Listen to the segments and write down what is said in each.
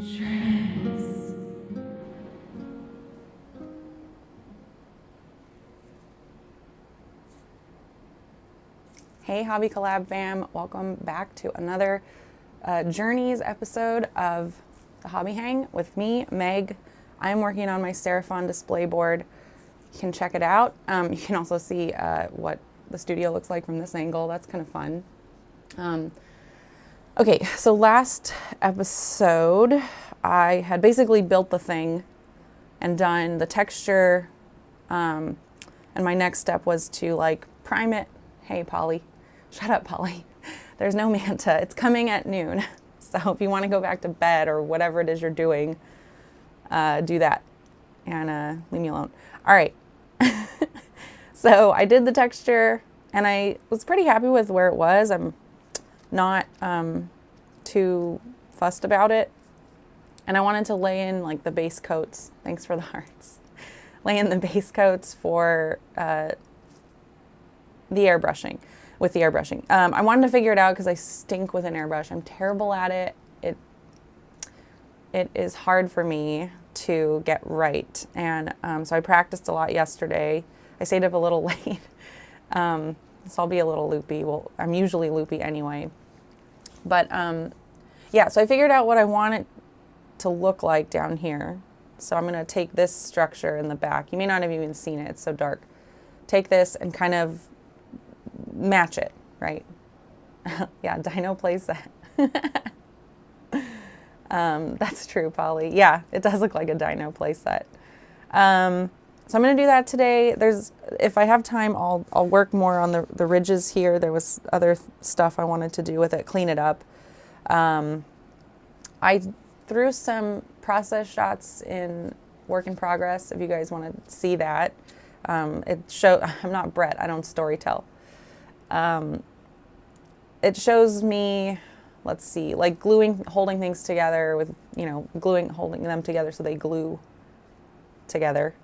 Journeys. Hey Hobby Collab fam, welcome back to another Journeys episode of the Hobby Hang with me, Meg. I'm working on my Seraphon display board. You can check it out. You can also see what the studio looks like from this angle. That's kind of fun. Okay, so last episode, I had basically built the thing and done the texture, and my next step was to like prime it. Hey, Polly. Shut up, Polly. There's no manta. It's coming at noon. So if you want to go back to bed or whatever it is you're doing, do that and leave me alone. All right. So I did the texture and I was pretty happy with where it was. I'm not too fussed about it. And I wanted to lay in like the base coats. Thanks for the hearts. Lay in the base coats for the airbrushing. With the airbrushing. I wanted to figure it out because I stink with an airbrush. I'm terrible at it. It is hard for me to get right. And so I practiced a lot yesterday. I stayed up a little late. So I'll be a little loopy. Well, I'm usually loopy anyway. But yeah, so I figured out what I want it to look like down here. So I'm going to take this structure in the back. You may not have even seen it. It's so dark. Take this and kind of match it, right? Yeah, dino playset. That's true, Polly. Yeah, it does look like a dino playset. So I'm going to do that today. If I have time, I'll work more on the ridges here. There was other stuff I wanted to do with it, clean it up. I threw some process shots in work in progress. If you guys want to see that, I'm not Brett. I don't storytell. It shows me, let's see, like holding things together with, holding them together so they glue together.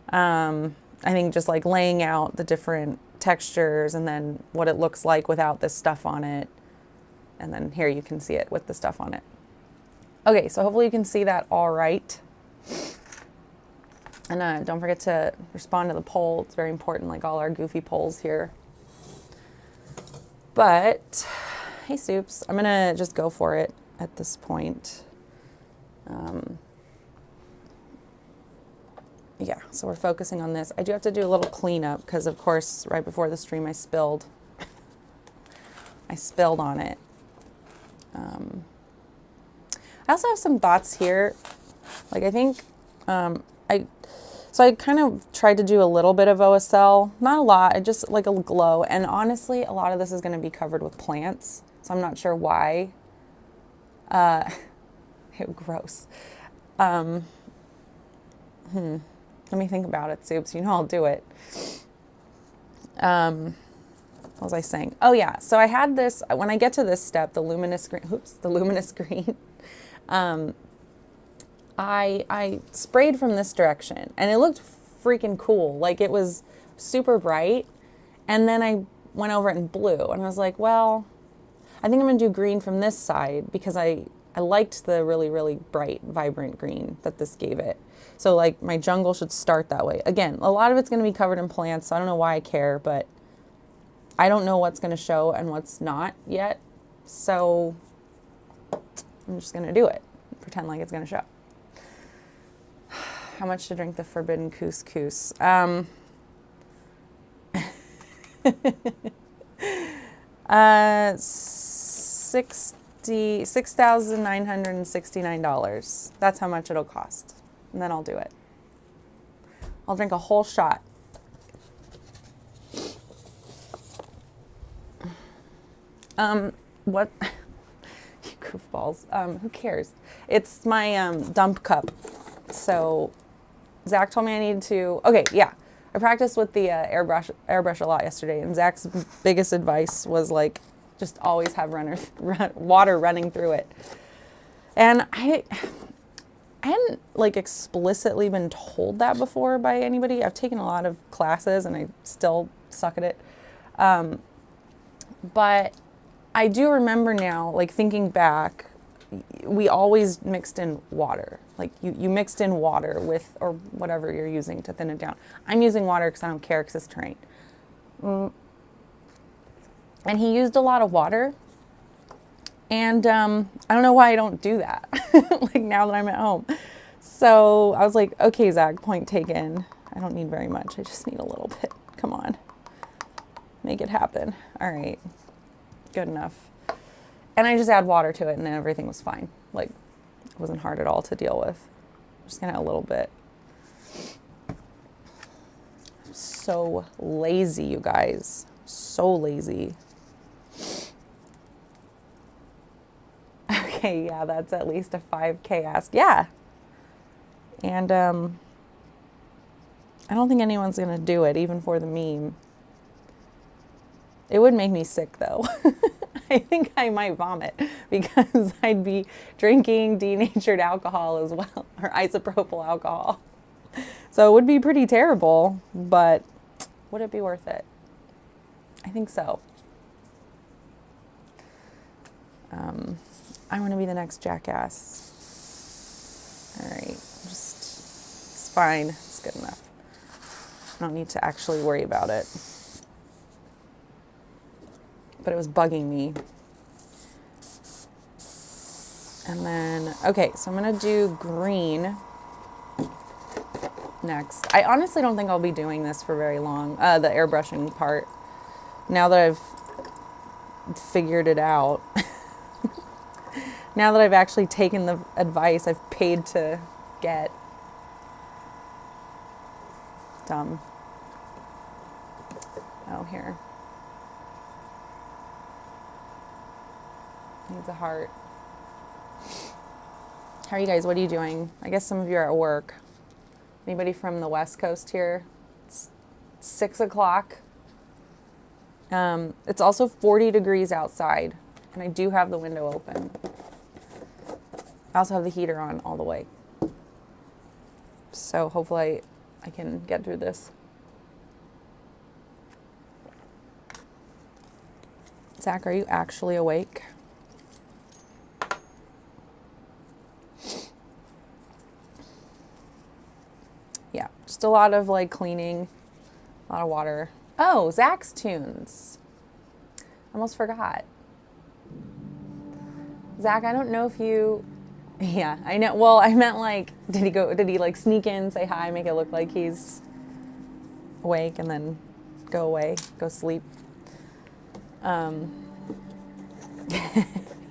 I think just like laying out the different textures and then what it looks like without this stuff on it. And then here you can see it with the stuff on it. Okay, so hopefully you can see that all right. And don't forget to respond to the poll. It's very important, like all our goofy polls here. But, hey Soups, I'm gonna just go for it at this point. Yeah, so we're focusing on this. I do have to do a little cleanup because of course, right before the stream I spilled on it. I also have some thoughts here. Like I think, so I kind of tried to do a little bit of OSL, not a lot, just like a glow. And honestly, a lot of this is going to be covered with plants. So I'm not sure why. Gross. Let me think about it, Soups. You know I'll do it. What was I saying? Oh yeah, so I had this, when I get to this step, the luminous green, I sprayed from this direction and it looked freaking cool. Like it was super bright. And then I went over it in blue and I was like, well, I think I'm gonna do green from this side because I liked the really, really bright, vibrant green that this gave it. So like my jungle should start that way. Again, a lot of it's gonna be covered in plants, so I don't know why I care, but I don't know what's gonna show and what's not yet. So I'm just gonna do it, pretend like it's gonna show. How much to drink the forbidden couscous? $6,969. That's how much it'll cost. And then I'll do it. I'll drink a whole shot. What? You goofballs. Who cares? It's my dump cup. So Zach told me I needed to, okay, yeah. I practiced with the airbrush a lot yesterday, and Zach's biggest advice was like, just always have water running through it. And I hadn't like explicitly been told that before by anybody. I've taken a lot of classes and I still suck at it. But I do remember now, like thinking back, we always mixed in water. Like you mixed in water with, or whatever you're using to thin it down. I'm using water because I don't care because it's terrain. And he used a lot of water. And I don't know why I don't do that, like now that I'm at home. So I was like, okay, Zach, point taken. I don't need very much. I just need a little bit. Come on. Make it happen. All right. Good enough. And I just add water to it and then everything was fine. Like, it wasn't hard at all to deal with. Just gonna add a little bit. I'm so lazy, you guys. So lazy. Okay, yeah, that's at least a 5K ask. Yeah. And I don't think anyone's gonna do it, even for the meme. It would make me sick though. I think I might vomit because I'd be drinking denatured alcohol as well, or isopropyl alcohol. So it would be pretty terrible, but would it be worth it? I think so. I want to be the next jackass. All right, it's fine. It's good enough. I don't need to actually worry about it. But it was bugging me. And then, okay, so I'm gonna do green next. I honestly don't think I'll be doing this for very long, the airbrushing part, now that I've figured it out. Now that I've actually taken the advice I've paid to get. Dumb. Oh, here. Needs a heart. How are you guys? What are you doing? I guess some of you are at work. Anybody from the West Coast here? It's 6 o'clock. It's also 40 degrees outside, and I do have the window open. I also have the heater on all the way. So hopefully I can get through this. Zach, are you actually awake? Yeah, just a lot of like cleaning, a lot of water. Oh, Zach's tunes. Almost forgot. Zach, I don't know if you, yeah, I know. Well, I meant like, did he like sneak in, say hi, make it look like he's awake and then go away, go sleep?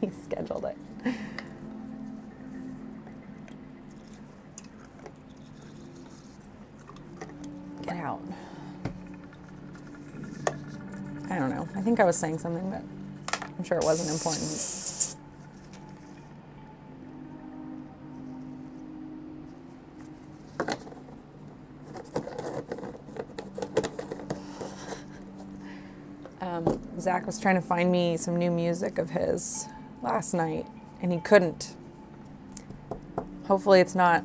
He scheduled it. Get out. I don't know. I think I was saying something, but I'm sure it wasn't important. Zach was trying to find me some new music of his last night, and he couldn't. Hopefully it's not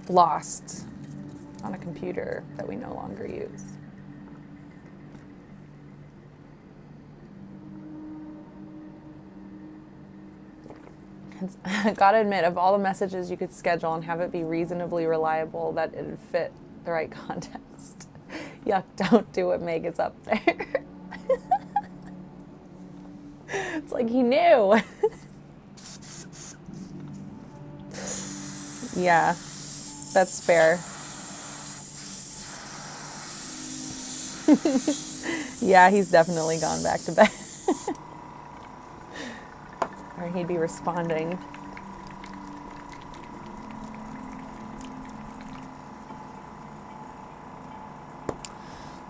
lost on a computer that we no longer use. I gotta admit, of all the messages you could schedule and have it be reasonably reliable, that it'd fit the right context. Yuck, don't do what Meg is up there. It's like he knew. Yeah, that's fair. Yeah, he's definitely gone back to bed. Or he'd be responding.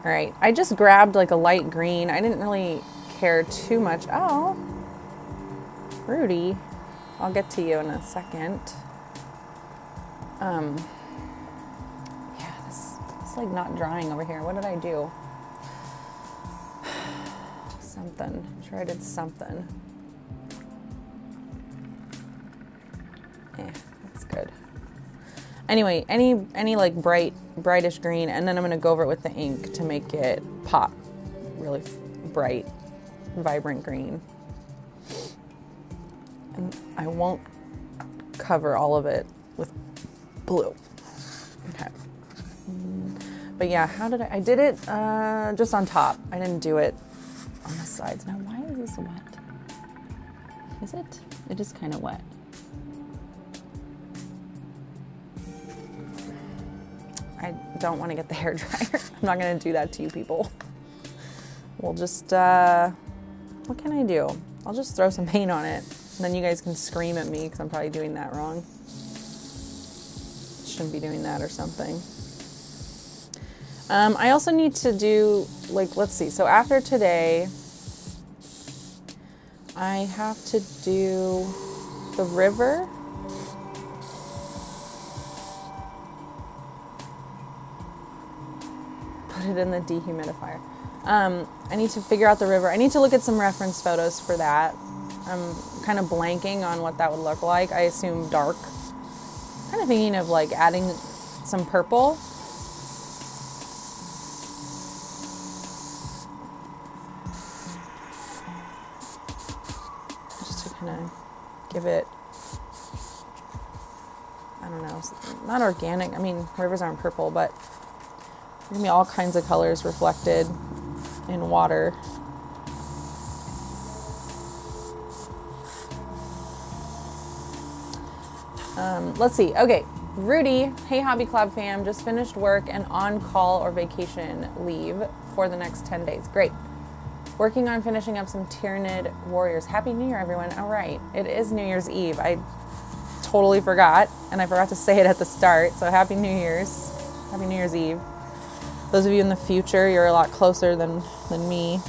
All right, I just grabbed like a light green. I didn't really care too much. Oh, Rudy, I'll get to you in a second. Yeah, it's like not drying over here. What did I do? Something. I'm sure I did something. That's good. Anyway, any like brightish green, and then I'm gonna go over it with the ink to make it pop really bright, vibrant green. And I won't cover all of it with blue. Okay. But yeah, how did I did it just on top. I didn't do it on the sides. Now, why is this wet? Is it? It is kind of wet. I don't want to get the hairdryer. I'm not going to do that to you people. We'll just, what can I do? I'll just throw some paint on it. And then you guys can scream at me because I'm probably doing that wrong. Shouldn't be doing that or something. I also need to do, like, let's see. So after today, I have to do the river. Put it in the dehumidifier. I need to figure out the river. I need to look at some reference photos for that. I'm kind of blanking on what that would look like. I assume dark. Kind of thinking of like adding some purple. Just to kind of give it, I don't know, not organic. I mean, rivers aren't purple, but there's gonna be all kinds of colors reflected in water. Let's see. Okay, Rudy, hey Hobby Club fam, just finished work and on call or vacation leave for the next 10 days. Great. Working on finishing up some Tyranid Warriors. Happy New Year, everyone. All right, it is New Year's Eve. I totally forgot, and I forgot to say it at the start, so Happy New Year's. Happy New Year's Eve. Those of you in the future, you're a lot closer than me.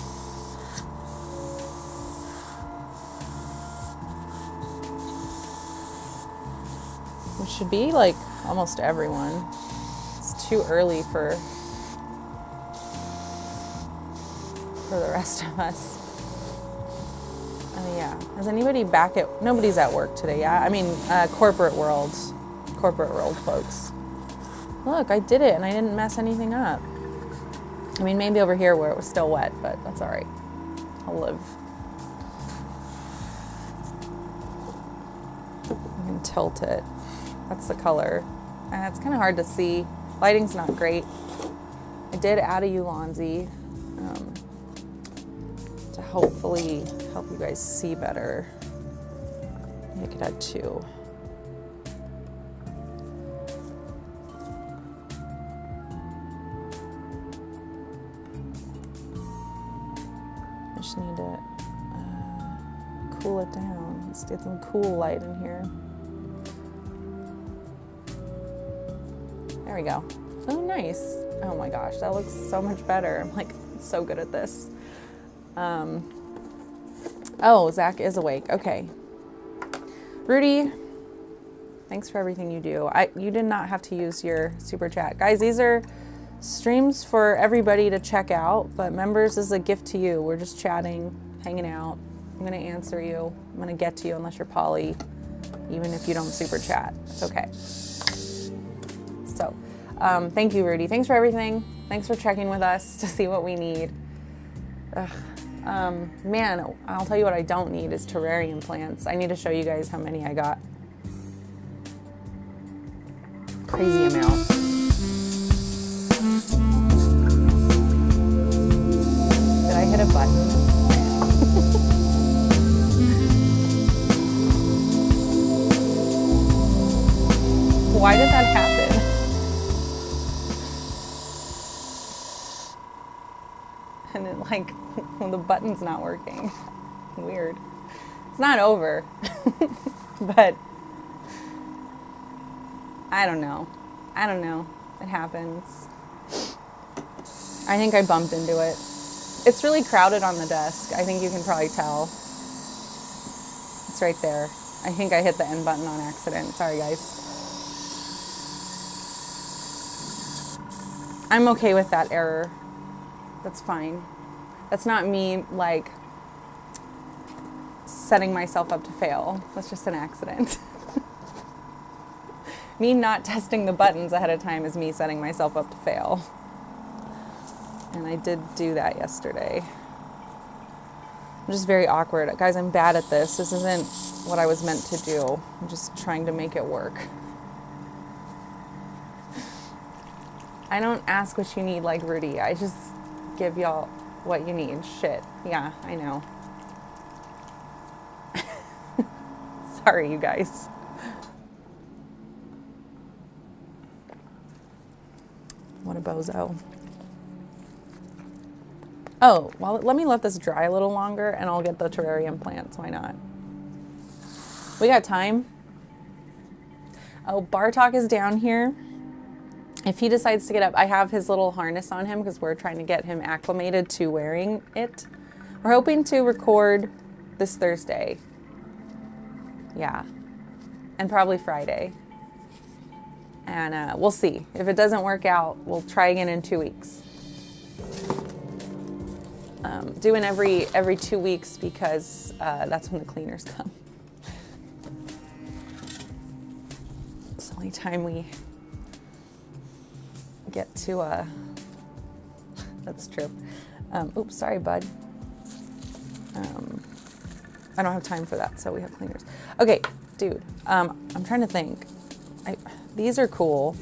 Which should be like almost everyone. It's too early for the rest of us. Yeah. Is anybody back at, nobody's at work today, yeah? I mean, corporate world folks. Look, I did it and I didn't mess anything up. I mean, maybe over here where it was still wet, but that's all right. I'll live. I can tilt it. That's the color. It's kind of hard to see. Lighting's not great. I did add a Ulanzi to hopefully help you guys see better. I could add 2. I just need to cool it down. Let's get some cool light in here. There we go. Oh, nice. Oh my gosh, that looks so much better. I'm like so good at this. Oh, Zach is awake. Okay. Rudy, thanks for everything you do. You did not have to use your super chat. Guys, these are streams for everybody to check out, but members is a gift to you. We're just chatting, hanging out. I'm gonna answer you. I'm gonna get to you unless you're Polly, even if you don't super chat. It's okay. So, thank you, Rudy. Thanks for everything. Thanks for checking with us to see what we need. Man, I'll tell you what I don't need is terrarium plants. I need to show you guys how many I got. Crazy amount. Did I hit a button? Why did that happen? And it like, well, the button's not working. Weird. It's not over, but I don't know. It happens. I think I bumped into it. It's really crowded on the desk. I think you can probably tell. It's right there. I think I hit the end button on accident. Sorry, guys. I'm okay with that error. That's fine. That's not me, like, setting myself up to fail. That's just an accident. Me not testing the buttons ahead of time is me setting myself up to fail. And I did do that yesterday. I'm just very awkward. Guys, I'm bad at this. This isn't what I was meant to do. I'm just trying to make it work. I don't ask what you need like Rudy. I just give y'all what you need. Shit. Yeah, I know. Sorry, you guys. What a bozo. Oh, well, let me let this dry a little longer and I'll get the terrarium plants. Why not? We got time. Oh, Bartok is down here. If he decides to get up, I have his little harness on him because we're trying to get him acclimated to wearing it. We're hoping to record this Thursday. Yeah. And probably Friday. And we'll see. If it doesn't work out, we'll try again in 2 weeks. Doing every 2 weeks because that's when the cleaners come. It's the only time we get to, that's true. Oops, sorry, bud. I don't have time for that, so we have cleaners. Okay, dude, I'm trying to think. These are cool.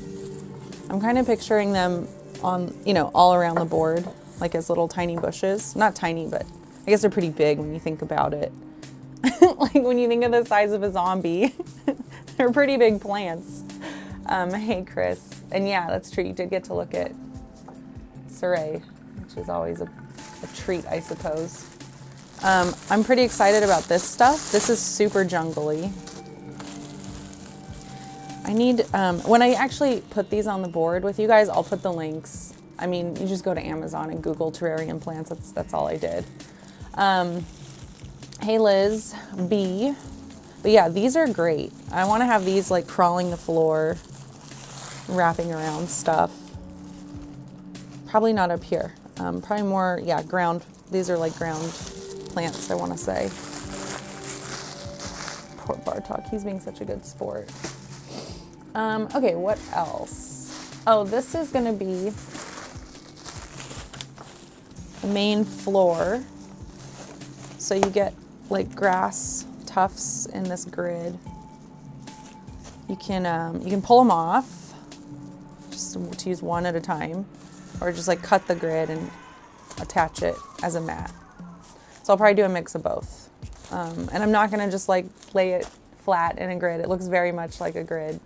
I'm kind of picturing them on, all around the board, like as little tiny bushes. Not tiny, but I guess they're pretty big when you think about it. Like when you think of the size of a zombie, they're pretty big plants. Hey, Chris. And yeah, that's true. You did get to look at Saray, which is always a treat, I suppose. I'm pretty excited about this stuff. This is super jungly. I need, when I actually put these on the board with you guys, I'll put the links. I mean, you just go to Amazon and Google terrarium plants. That's all I did. Hey, Liz B. But yeah, these are great. I want to have these like crawling the floor, wrapping around stuff. Probably not up here. Probably more, yeah, ground. These are like ground plants, I want to say. Poor Bartok, he's being such a good sport. Okay, what else? Oh, this is going to be the main floor. So you get like grass tufts in this grid. You can pull them off, just to use one at a time, or just like cut the grid and attach it as a mat. So I'll probably do a mix of both. And I'm not gonna just like lay it flat in a grid. It looks very much like a grid.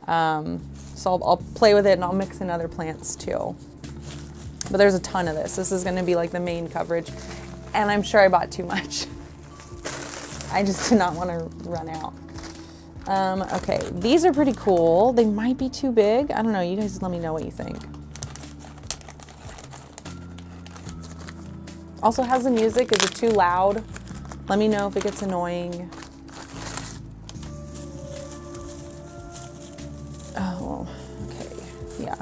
So I'll play with it and I'll mix in other plants too. But there's a ton of this. This is gonna be like the main coverage. And I'm sure I bought too much. I just did not want to run out. Okay, these are pretty cool. They might be too big. I don't know, you guys let me know what you think. Also, how's the music? Is it too loud? Let me know if it gets annoying. Oh, okay, yeah.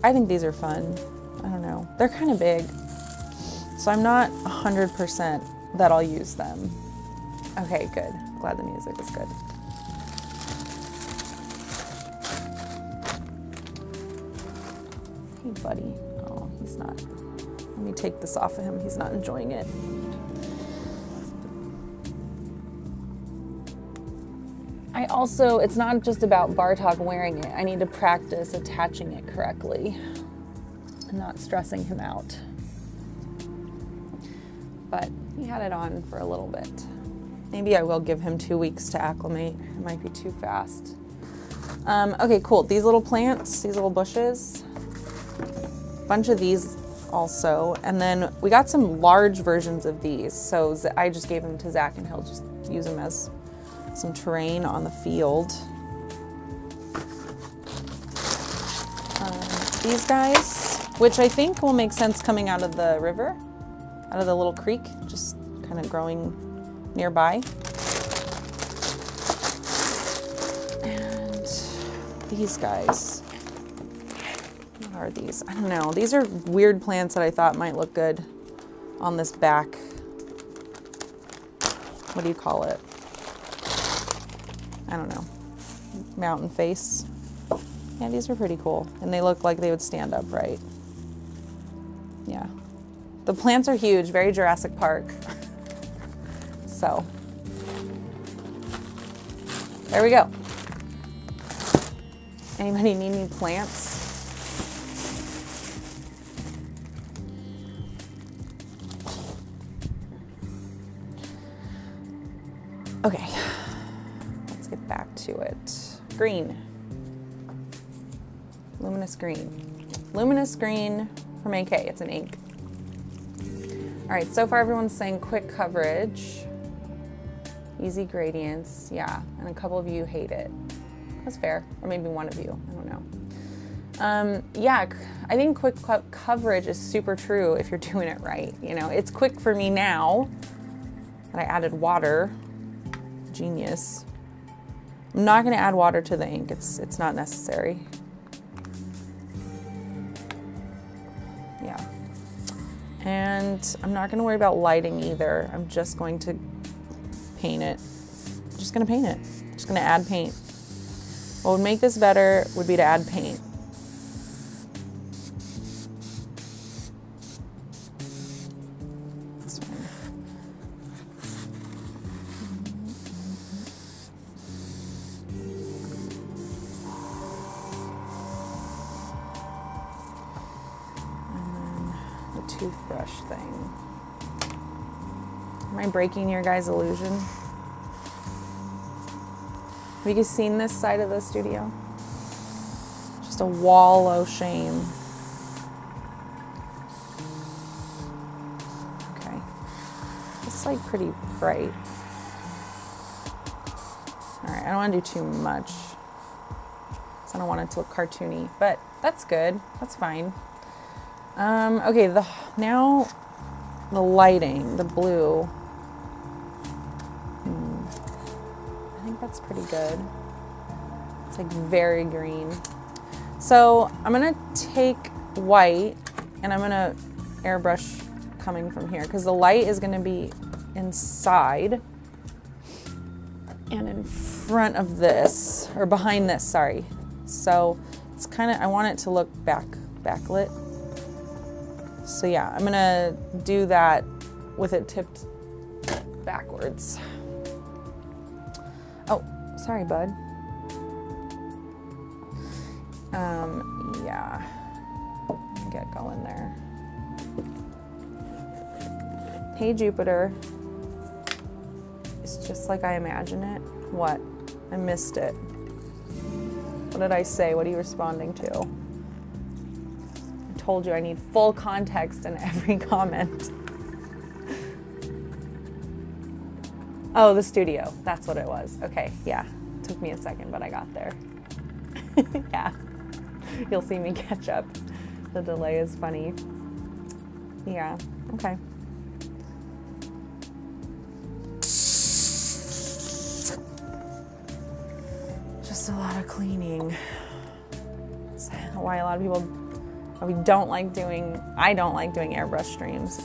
I think these are fun. I don't know, they're kind of big. So I'm not 100% that I'll use them. Okay, good. Glad the music is good. Hey, buddy. Oh, he's not. Let me take this off of him. He's not enjoying it. It's not just about Bartok wearing it. I need to practice attaching it correctly and not stressing him out. But he had it on for a little bit. Maybe I will give him 2 weeks to acclimate. It might be too fast. Okay, cool. These little plants, these little bushes, a bunch of these also. And then we got some large versions of these. So I just gave them to Zach and he'll just use them as some terrain on the field. These guys, which I think will make sense coming out of the river, out of the little creek, just kind of growing nearby. And these guys, what are these? I don't know. These are weird plants that I thought might look good on this back, what do you call it? I don't know. Mountain face. Yeah, these are pretty cool. And they look like they would stand upright. Yeah. The plants are huge, very Jurassic Park. So, there we go. Anybody need any plants? Okay, let's get back to it. Green. Luminous green. Luminous green from AK, it's an ink. All right, so far everyone's saying quick coverage, easy gradients, yeah, and a couple of you hate it. That's fair, or maybe one of you, I don't know. Yeah, I think quick coverage is super true if you're doing it right. You know, it's quick for me now that I added water. Genius. I'm not gonna add water to the ink, it's not necessary. Yeah. And I'm not gonna worry about lighting either. I'm just going to paint it. I'm just gonna paint it. I'm just gonna add paint. What would make this better would be to add paint. That's fine. Toothbrush thing. Am I breaking your guys' illusion? Have you guys seen this side of the studio? Just a wall of shame. Okay. It's like pretty bright. Alright, I don't want to do too much. So I don't want it to look cartoony, but that's good. That's fine. Okay, now the lighting, the blue. I think that's pretty good. It's like very green. So I'm gonna take white and I'm gonna airbrush coming from here because the light is gonna be inside and in front of this, or behind this, sorry. So it's kind of, I want it to look backlit. So yeah, I'm gonna do that with it tipped backwards. Oh, sorry, bud. Yeah, get going there. Hey, Jupiter. It's just like I imagine it. What? I missed it. What did I say? What are you responding to? I told you I need full context in every comment. Oh, the studio. That's what it was. Okay, yeah. Took me a second, but I got there. Yeah. You'll see me catch up. The delay is funny. Yeah, okay. Just a lot of cleaning. That's why a lot of people, I don't like doing airbrush streams.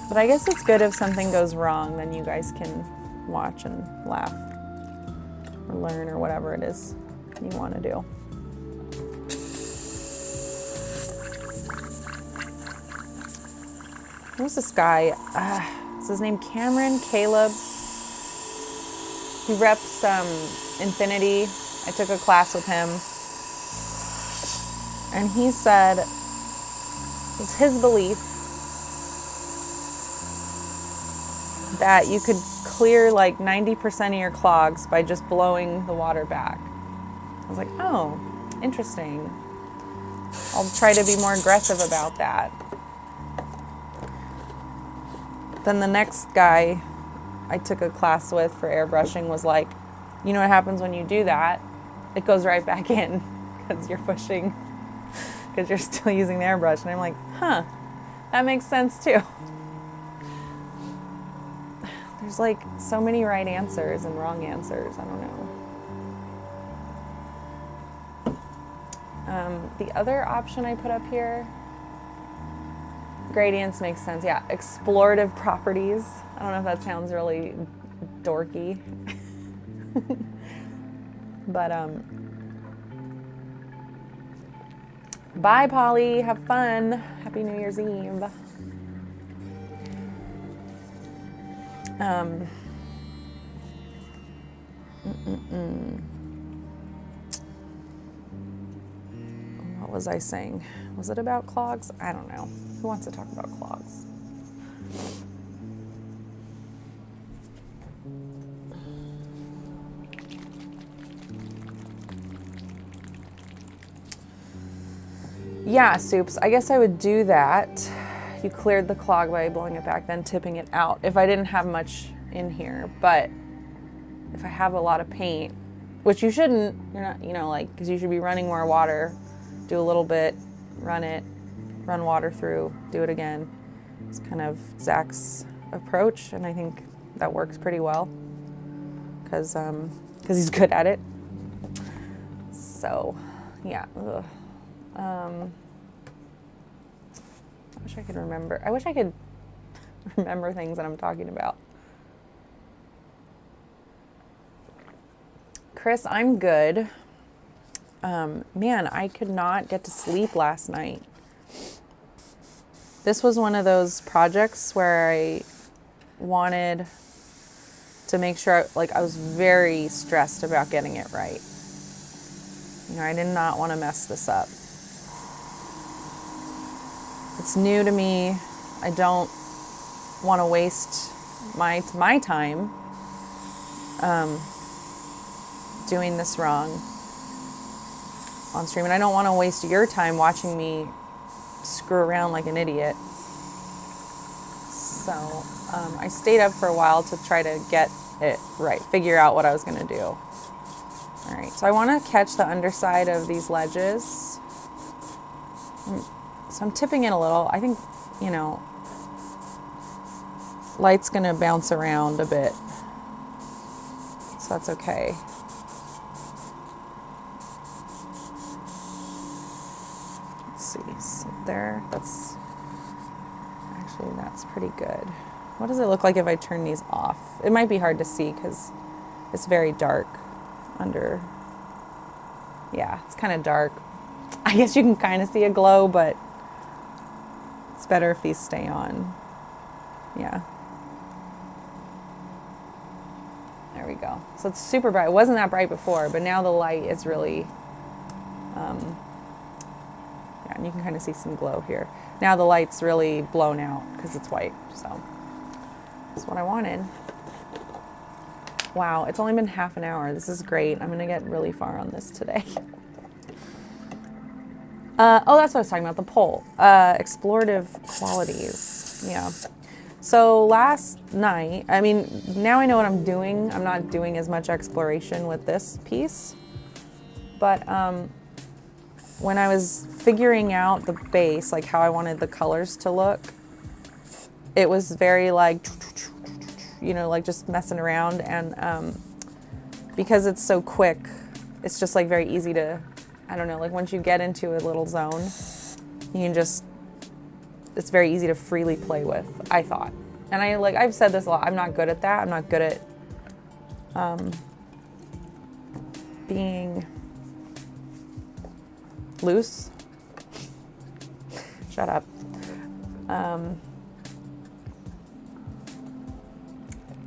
But I guess it's good if something goes wrong, then you guys can watch and laugh or learn or whatever it is you want to do. Who's this guy? Is his name Cameron? Caleb? He reps Infinity. I took a class with him. And he said it's his belief that you could clear like 90% of your clogs by just blowing the water back. I was like, oh, interesting. I'll try to be more aggressive about that. Then the next guy I took a class with for airbrushing was like, you know what happens when you do that? It goes right back in because you're pushing, because you're still using the airbrush. And I'm like, huh, that makes sense too. There's like so many right answers and wrong answers. I don't know. The other option I put up here, gradients makes sense. Yeah, explorative properties. I don't know if that sounds really dorky. But Bye, Polly. Have fun. Happy New Year's Eve. What was I saying? Was it about clogs? I don't know. Who wants to talk about clogs? Yeah, Soups. I guess I would do that. You cleared the clog by blowing it back, then tipping it out. If I didn't have much in here, but if I have a lot of paint, which you shouldn't, you're not, like, because you should be running more water, do a little bit, run water through, do it again. It's kind of Zach's approach, and I think that works pretty well because he's good at it. So, yeah. I wish I could remember. I wish I could remember things that I'm talking about. Chris, I'm good. Man, I could not get to sleep last night. This was one of those projects where I wanted to make sure, I was very stressed about getting it right. I did not want to mess this up. It's new to me. I don't want to waste my time doing this wrong on stream, and I don't want to waste your time watching me screw around like an idiot. So I stayed up for a while to try to get it right, figure out what I was going to do. All right, so I want to catch the underside of these ledges. So I'm tipping it a little. I think, light's going to bounce around a bit. So that's okay. Let's see. So there, that's pretty good. What does it look like if I turn these off? It might be hard to see because it's very dark under. Yeah, it's kind of dark. I guess you can kind of see a glow, but it's better if these stay on. Yeah. There we go. So it's super bright. It wasn't that bright before, but now the light is really, yeah, and you can kind of see some glow here. Now the light's really blown out because it's white, so that's what I wanted. Wow, it's only been half an hour. This is great. I'm gonna get really far on this today. Oh, that's what I was talking about, the poll. Explorative qualities, yeah. So last night, now I know what I'm doing. I'm not doing as much exploration with this piece, but when I was figuring out the base, like how I wanted the colors to look, it was very like just messing around, and because it's so quick, it's just like very easy to, I don't know, like once you get into a little zone, you can just, it's very easy to freely play with, I thought. And I've said this a lot, I'm not good at that. I'm not good at being loose. Shut up.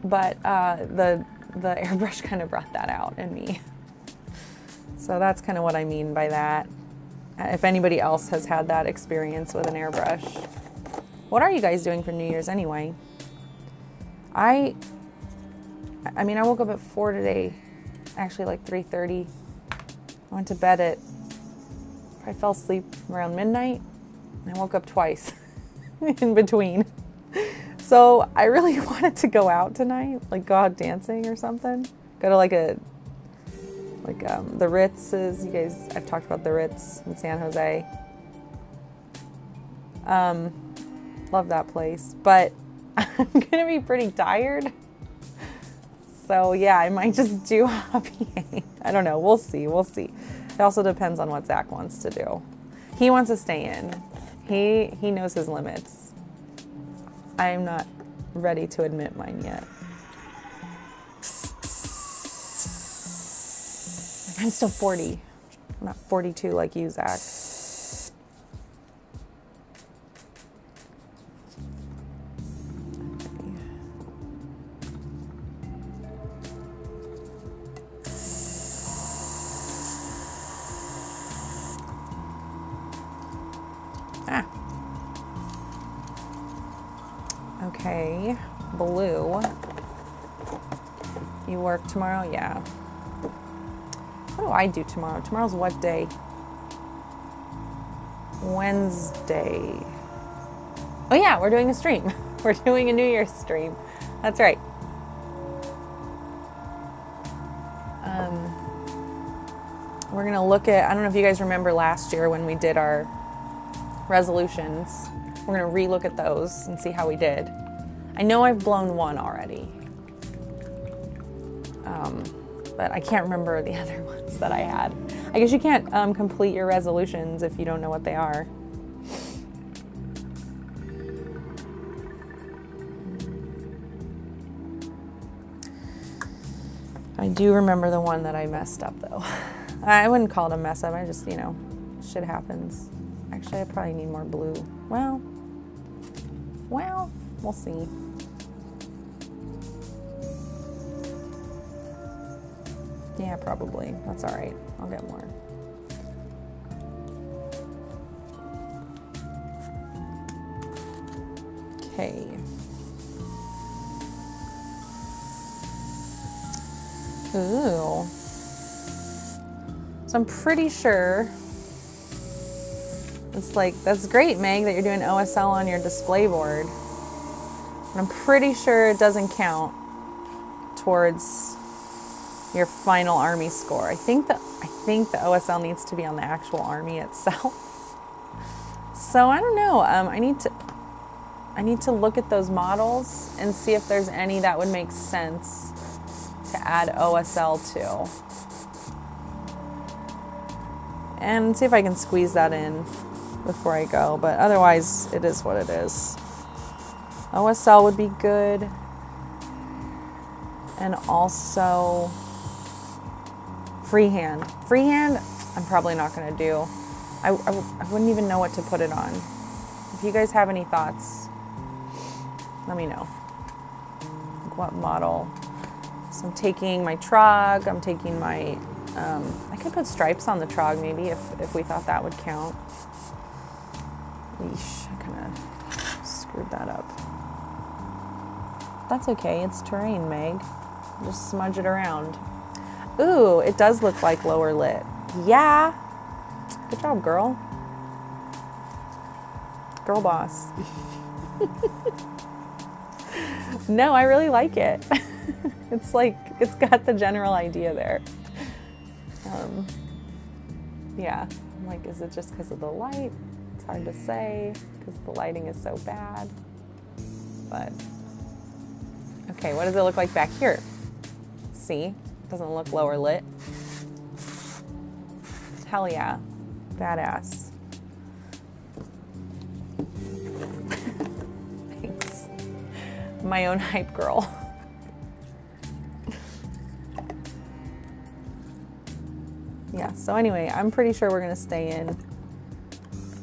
But the airbrush kind of brought that out in me. So that's kind of what I mean by that. If anybody else has had that experience with an airbrush. What are you guys doing for New Year's anyway? I woke up at 4 today, actually like 3:30. I went to bed I fell asleep around midnight, and I woke up twice in between. So I really wanted to go out tonight, like go out dancing or something. Go to the Ritz's. You guys, I've talked about the Ritz in San Jose. Love that place, but I'm gonna be pretty tired. So yeah, I might just do hobbying. I don't know, we'll see. It also depends on what Zach wants to do. He wants to stay in. He knows his limits. I'm not ready to admit mine yet. I'm still 40. I'm not 42 like you, Zach. Okay, blue. You work tomorrow? Yeah. What do I do tomorrow? Tomorrow's what day? Wednesday. Oh yeah, we're doing a stream. We're doing a New Year's stream. That's right. We're gonna look at, I don't know if you guys remember last year when we did our resolutions. We're gonna re-look at those and see how we did. I know I've blown one already. But I can't remember the other ones that I had. I guess you can't complete your resolutions if you don't know what they are. I do remember the one that I messed up though. I wouldn't call it a mess up, I just, you know, shit happens. Actually, I probably need more blue. Well, we'll see. Yeah, probably. That's all right. I'll get more. Okay. Ooh. So I'm pretty sure it's like, that's great, Meg, that you're doing OSL on your display board. And I'm pretty sure it doesn't count towards your final army score. I think the OSL needs to be on the actual army itself. So I don't know. I need to look at those models and see if there's any that would make sense to add OSL to. And see if I can squeeze that in before I go, but otherwise it is what it is. OSL would be good. And also freehand. Freehand, I'm probably not gonna do. I wouldn't even know what to put it on. If you guys have any thoughts, let me know. Like what model? So I'm taking my Trog, I'm taking my, I could put stripes on the Trog maybe if we thought that would count. Yeesh, I kind of screwed that up. That's okay, it's terrain, Meg. Just smudge it around. Ooh, it does look like lower lit. Yeah. Good job, girl. Girl boss. No, I really like it. It's like, it's got the general idea there. Yeah, I'm like, is it just because of the light? It's hard to say because the lighting is so bad. But, okay, what does it look like back here? See, doesn't look lower lit. Hell yeah, badass. Thanks. My own hype girl. Yeah, so anyway, I'm pretty sure we're gonna stay in.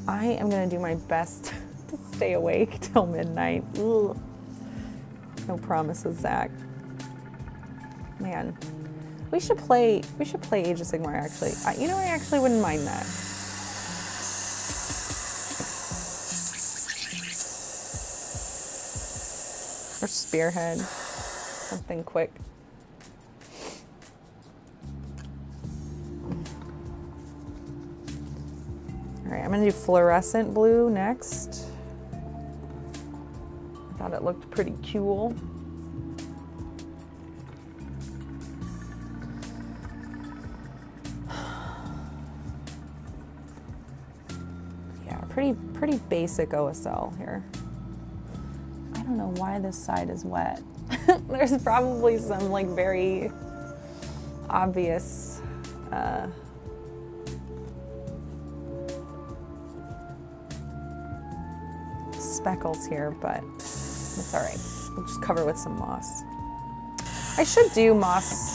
I am gonna do my best to stay awake till midnight. Ugh. No promises, Zach. Man, we should play Age of Sigmar actually. You know, I actually wouldn't mind that. Or Spearhead, something quick. All right, I'm gonna do fluorescent blue next. I thought it looked pretty cool. Yeah, pretty basic OSL here. I don't know why this side is wet. There's probably some like very obvious speckles here, but it's all right. We'll just cover with some moss. I should do moss.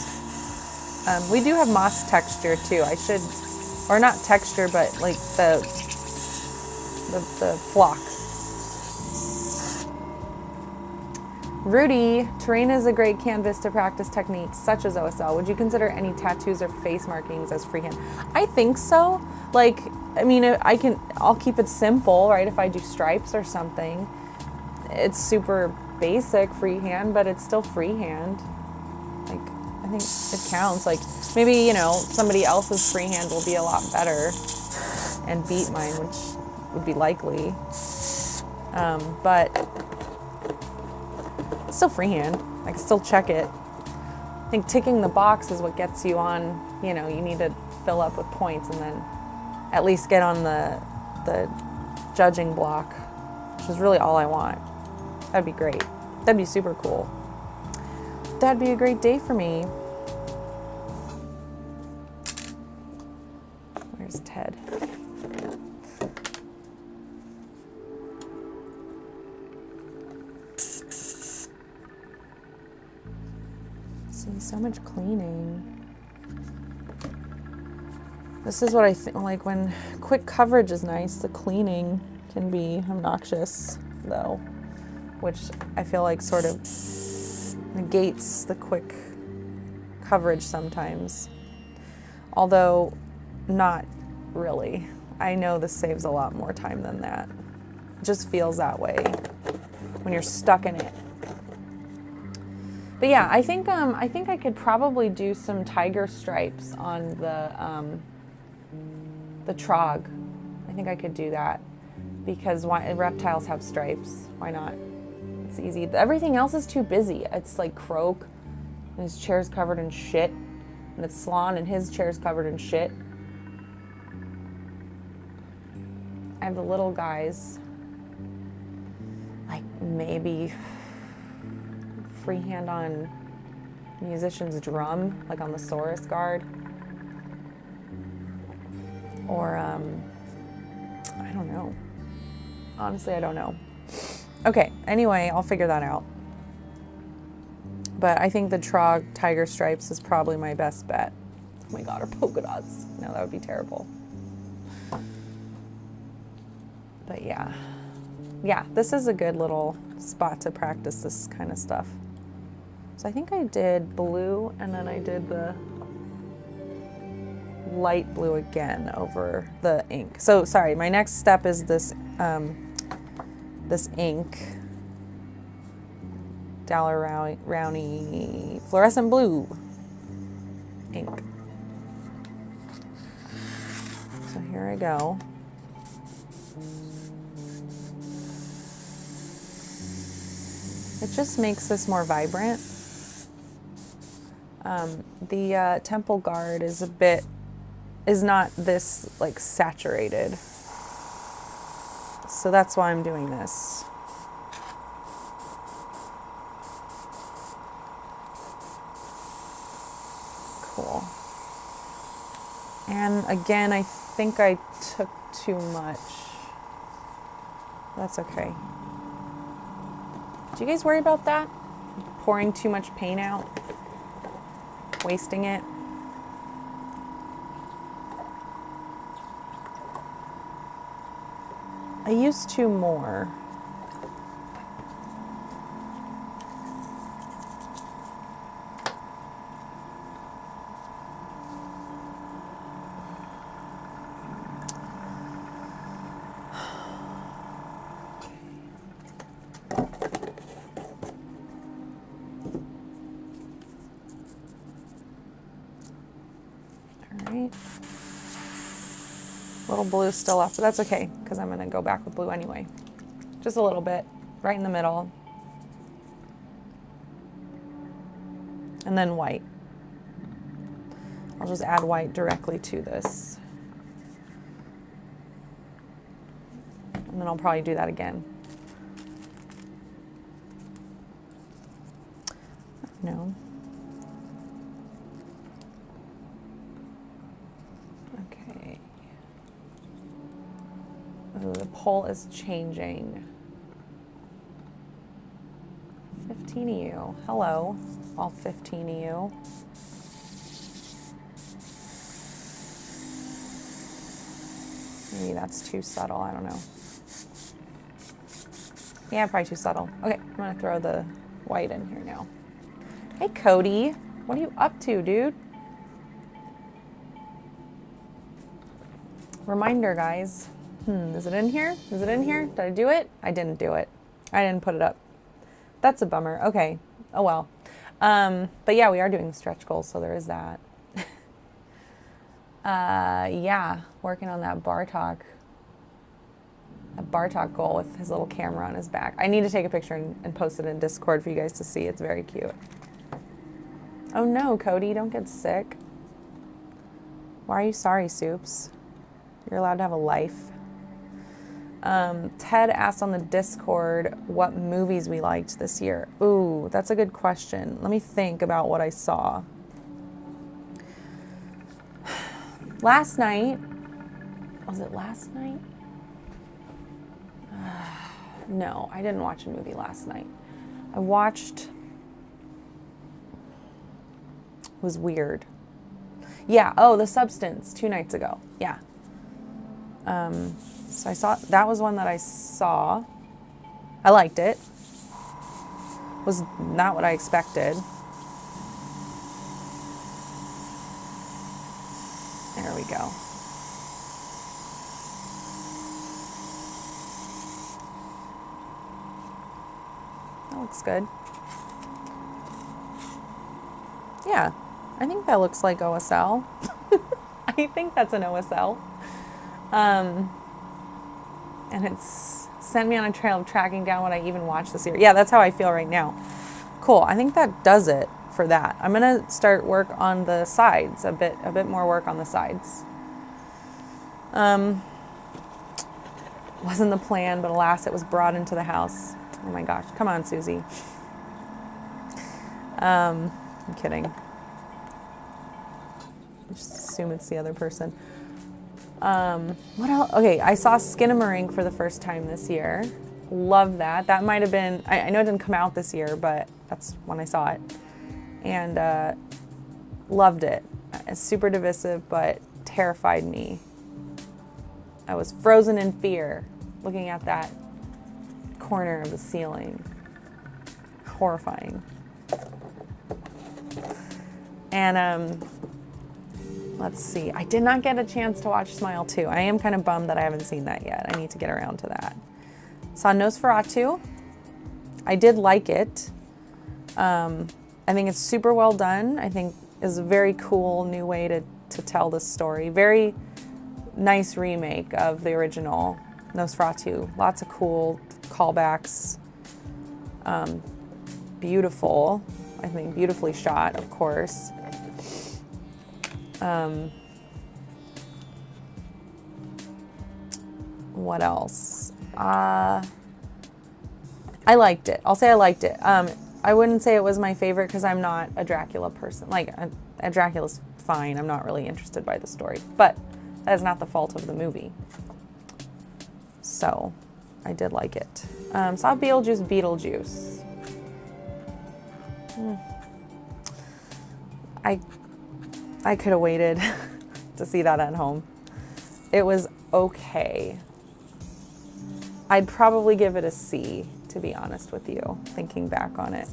We do have moss texture too. I should, or not texture, but like the flocks. Rudy, terrain is a great canvas to practice techniques such as OSL. Would you consider any tattoos or face markings as freehand? I think so. Like, I mean, I'll keep it simple, right? If I do stripes or something, it's super basic freehand, but it's still freehand. Like, I think it counts. Like, maybe, you know, somebody else's freehand will be a lot better and beat mine, which would be likely. But it's still freehand. I can still check it. I think ticking the box is what gets you on, you know, you need to fill up with points and then at least get on the judging block, which is really all I want. That'd be great. That'd be super cool. That'd be a great day for me. Where's Ted? See, so much cleaning. This is what I think, like when quick coverage is nice, the cleaning can be obnoxious though, which I feel like sort of negates the quick coverage sometimes. Although not really. I know this saves a lot more time than that. It just feels that way when you're stuck in it. But yeah, I think I could probably do some tiger stripes on the trog. I think I could do that because reptiles have stripes. Why not? It's easy. Everything else is too busy. It's like Croak and his chair's covered in shit, and it's Slan and his chair's covered in shit. I have the little guys, like maybe freehand on musician's drum, like on the Saurus guard. Or, I don't know. Honestly, I don't know. Okay, anyway, I'll figure that out. But I think the Trog Tiger Stripes is probably my best bet. Oh my God, or polka dots. No, that would be terrible. But yeah. Yeah, this is a good little spot to practice this kind of stuff. So I think I did blue and then I did the light blue again over the ink. So sorry, my next step is this this ink, Daler Rowney fluorescent blue ink. So here I go. It just makes this more vibrant. The temple guard is not this like saturated. So that's why I'm doing this. Cool. And again, I think I took too much. That's okay. Do you guys worry about that? Pouring too much paint out? Wasting it? I used to more. All right. Little blue still left, but that's okay because I'm going to go back with blue anyway. Just a little bit, right in the middle. And then white. I'll just add white directly to this. And then I'll probably do that again. No. Okay. Ooh, the poll is changing. 15 of you. Hello, all 15 of you. Maybe that's too subtle, I don't know. Yeah, probably too subtle. Okay, I'm gonna throw the white in here now. Hey Cody, what are you up to, dude? Reminder, guys. Is it in here? Is it in here? Did I do it? I didn't do it. I didn't put it up. That's a bummer. Okay. Oh well. But yeah, we are doing stretch goals, so there is that. Yeah, working on that Bartok goal with his little camera on his back. I need to take a picture and post it in Discord for you guys to see. It's very cute. Oh no, Cody, don't get sick. Why are you sorry, Soups? You're allowed to have a life. Ted asked on the Discord what movies we liked this year. Ooh, that's a good question. Let me think about what I saw. Last night, was it last night? No, I didn't watch a movie last night. I watched, it was weird. Yeah, oh, The Substance, 2 nights ago. Yeah. So I saw, that was one that I saw. I liked it. Was not what I expected. There we go. That looks good. Yeah, I think that looks like OSL. I think that's an OSL. And it's sent me on a trail of tracking down what I even watched this year. Yeah, that's how I feel right now. Cool, I think that does it for that. I'm gonna start work on the sides, a bit more work on the sides. Wasn't the plan, but alas, it was brought into the house. Oh my gosh, come on, Susie. I'm kidding. Just assume it's the other person. What else? Okay, I saw Skinamarink for the first time this year. Love that. That might have been, I know it didn't come out this year, but that's when I saw it. And loved it. It's super divisive, but terrified me. I was frozen in fear looking at that corner of the ceiling. Horrifying. And let's see. I did not get a chance to watch Smile 2. I am kind of bummed that I haven't seen that yet. I need to get around to that. Saw Nosferatu. I did like it. I think it's super well done. I think is a very cool new way to tell this story. Very nice remake of the original Nosferatu. Lots of cool callbacks. Beautiful. I think beautifully shot, of course. What else? I liked it. I'll say I liked it. I wouldn't say it was my favorite because I'm not a Dracula person. Like, a Dracula's fine. I'm not really interested by the story. But that is not the fault of the movie. So, I did like it. Saw Beetlejuice. I could have waited to see that at home. It was okay. I'd probably give it a C, to be honest with you, thinking back on it.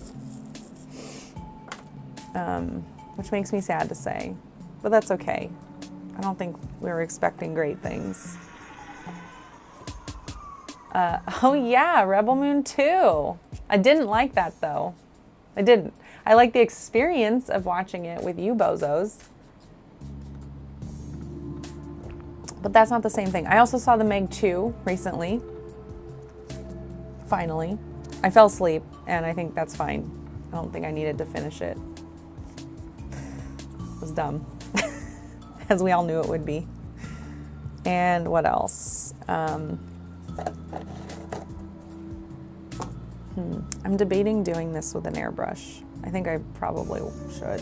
Which makes me sad to say, but that's okay. I don't think we were expecting great things. Oh yeah, Rebel Moon 2. I didn't like that though. I didn't. I like the experience of watching it with you bozos. But that's not the same thing. I also saw The Meg 2 recently. Finally. I fell asleep, and I think that's fine. I don't think I needed to finish it. It was dumb. As we all knew it would be. And what else? I'm debating doing this with an airbrush. I think I probably should.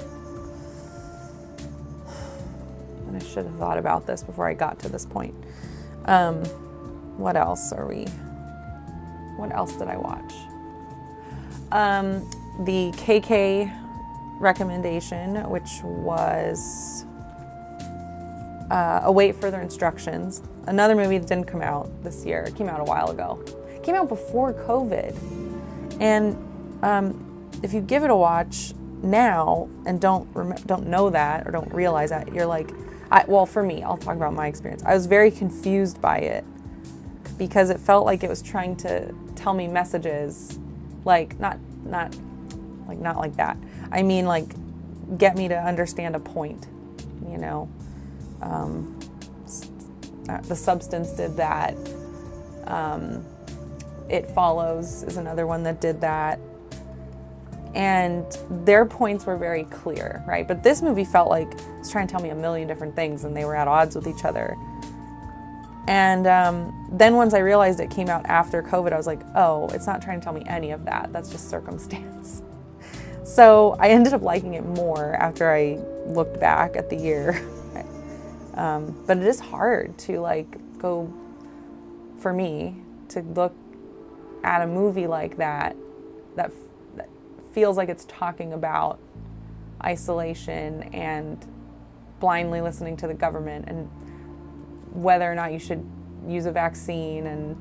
And I should have thought about this before I got to this point. What else are we? What else did I watch? The KK recommendation, which was Await Further Instructions. Another movie that didn't come out this year. It came out a while ago. It came out before COVID. And if you give it a watch now and don't know that or don't realize that, you're like, well, for me, I'll talk about my experience. I was very confused by it. because it felt like it was trying to tell me messages, like not like that. I mean, like, get me to understand a point, you know. The Substance did that. It Follows is another one that did that. And their points were very clear, right? But this movie felt like it was trying to tell me a million different things and they were at odds with each other. And then once I realized it came out after COVID, I was like, oh, it's not trying to tell me any of that. That's just circumstance. So I ended up liking it more after I looked back at the year. But it is hard to like go, for me, to look at a movie like that feels like it's talking about isolation and blindly listening to the government and whether or not you should use a vaccine and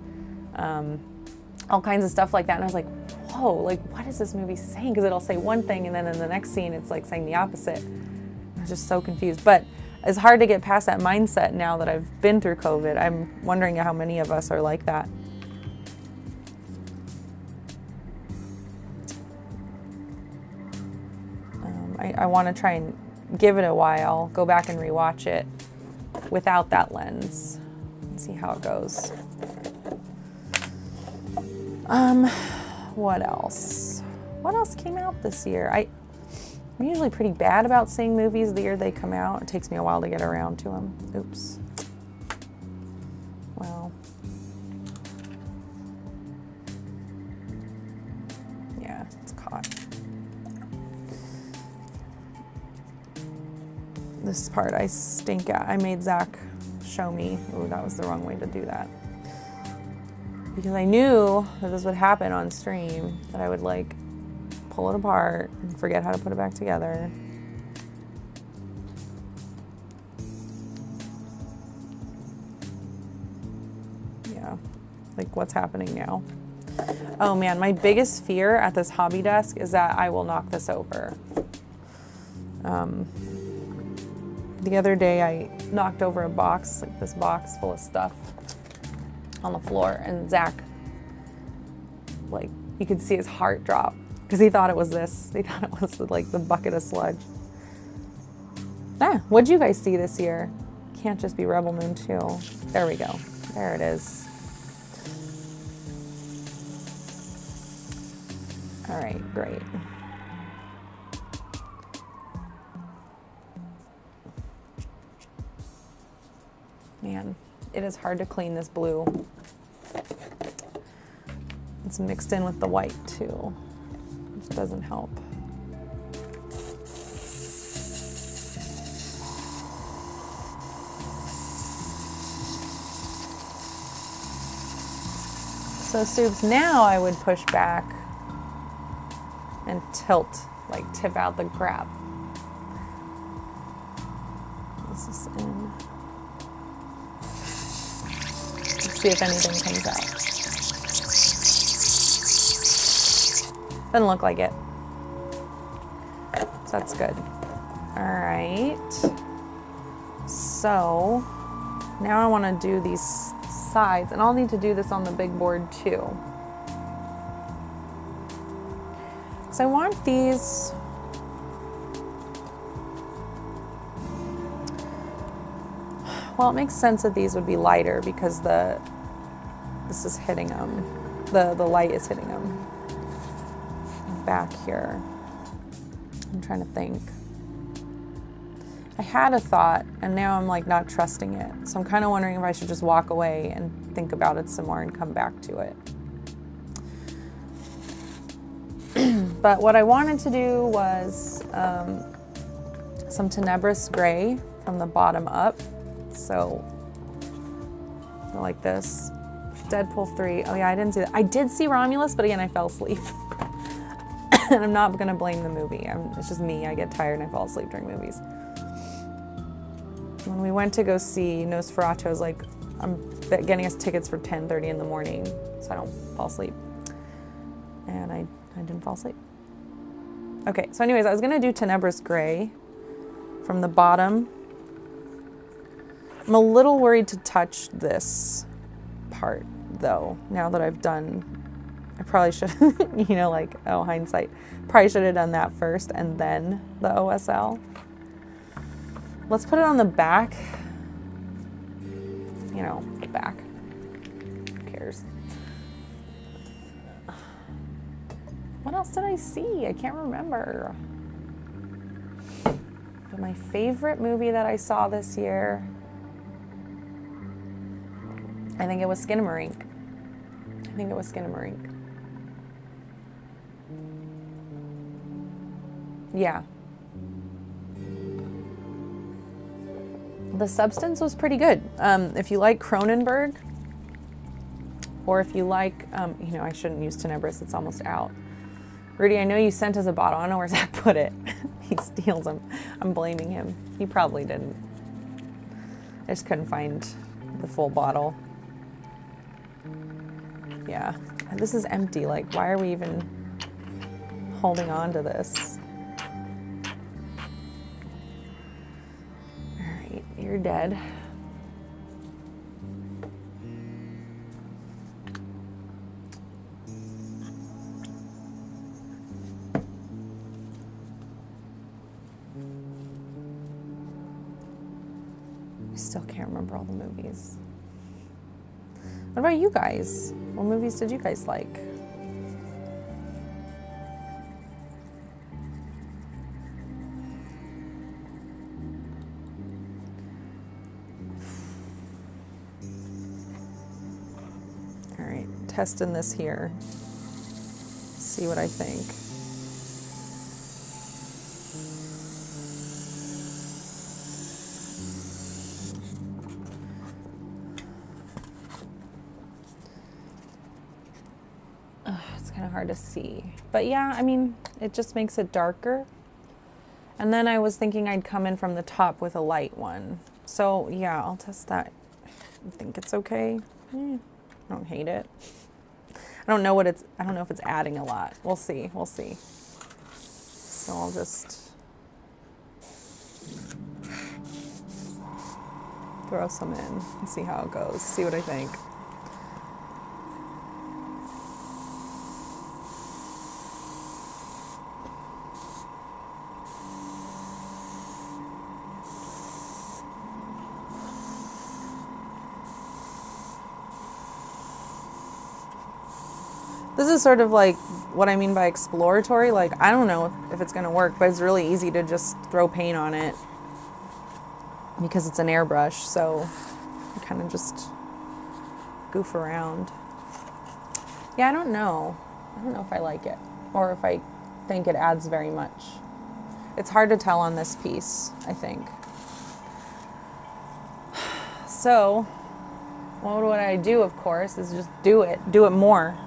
all kinds of stuff like that. And I was like, whoa, like, what is this movie saying? Because it'll say one thing and then in the next scene it's like saying the opposite. I was just so confused. But it's hard to get past that mindset now that I've been through COVID. I'm wondering how many of us are like that. I want to try and give it a while, go back and rewatch it without that lens and see how it goes. What else? What else came out this year? I'm usually pretty bad about seeing movies the year they come out. It takes me a while to get around to them. Oops. Well. Yeah, it's caught. This part I stink at. I made Zach show me. Ooh, that was the wrong way to do that. Because I knew that this would happen on stream, that I would like pull it apart and forget how to put it back together. Yeah, like what's happening now? Oh man, my biggest fear at this hobby desk is that I will knock this over. The other day I knocked over a box, like this box full of stuff on the floor, and Zach, like, you could see his heart drop because he thought it was this. He thought it was like the bucket of sludge. What'd you guys see this year? Can't just be Rebel Moon 2. There we go. There it is. All right, great. Man, it is hard to clean this blue. It's mixed in with the white too, which doesn't help. So Soups, now I would push back and tilt, like tip out the crap. This is in. See if anything comes out. Doesn't look like it. So that's good. All right. So now I want to do these sides, and I'll need to do this on the big board too. So I want these. Well, it makes sense that these would be lighter because this is hitting them. The light is hitting them. Back here. I'm trying to think. I had a thought and now I'm like not trusting it. So I'm kind of wondering if I should just walk away and think about it some more and come back to it. But what I wanted to do was some Tenebris gray from the bottom up. So, like this. Deadpool 3. Oh yeah, I didn't see that. I did see Romulus, but again, I fell asleep. And I'm not gonna blame the movie. It's just me. I get tired and I fall asleep during movies. When we went to go see Nosferatu, I was like, I'm getting us tickets for 10:30 in the morning so I don't fall asleep. And I didn't fall asleep. Okay, so anyways, I was gonna do Tenebris gray from the bottom. I'm a little worried to touch this part though, now that I've done, I probably should, you know, like, oh, hindsight, probably should have done that first and then the OSL. Let's put it on the back, you know, the back, who cares? What else did I see? I can't remember. But my favorite movie that I saw this year, I think it was Skinamarink. I think it was Skinamarink. Yeah. The substance was pretty good. If you like Cronenberg, or if you like, you know, I shouldn't use Tenebris, it's almost out. Rudy, I know you sent us a bottle. I don't know where's that put it. He steals them. I'm blaming him. He probably didn't. I just couldn't find the full bottle. Yeah, this is empty. Like, why are we even holding on to this? All right, you're dead. I still can't remember all the movies. What about you guys? What movies did you guys like? All right, testing this here. See what I think. Hard to see, but yeah, I mean, it just makes it darker. And then I was thinking I'd come in from the top with a light one, so yeah, I'll test that. I think it's okay. I don't hate it. I don't know if it's adding a lot. We'll see. So I'll just throw some in and see how it goes, see what I think. This is sort of like what I mean by exploratory. Like, I don't know if it's going to work, but it's really easy to just throw paint on it because it's an airbrush. So I kind of just goof around. Yeah, I don't know. I don't know if I like it or if I think it adds very much. It's hard to tell on this piece, I think. So what would I do, of course, is just do it more.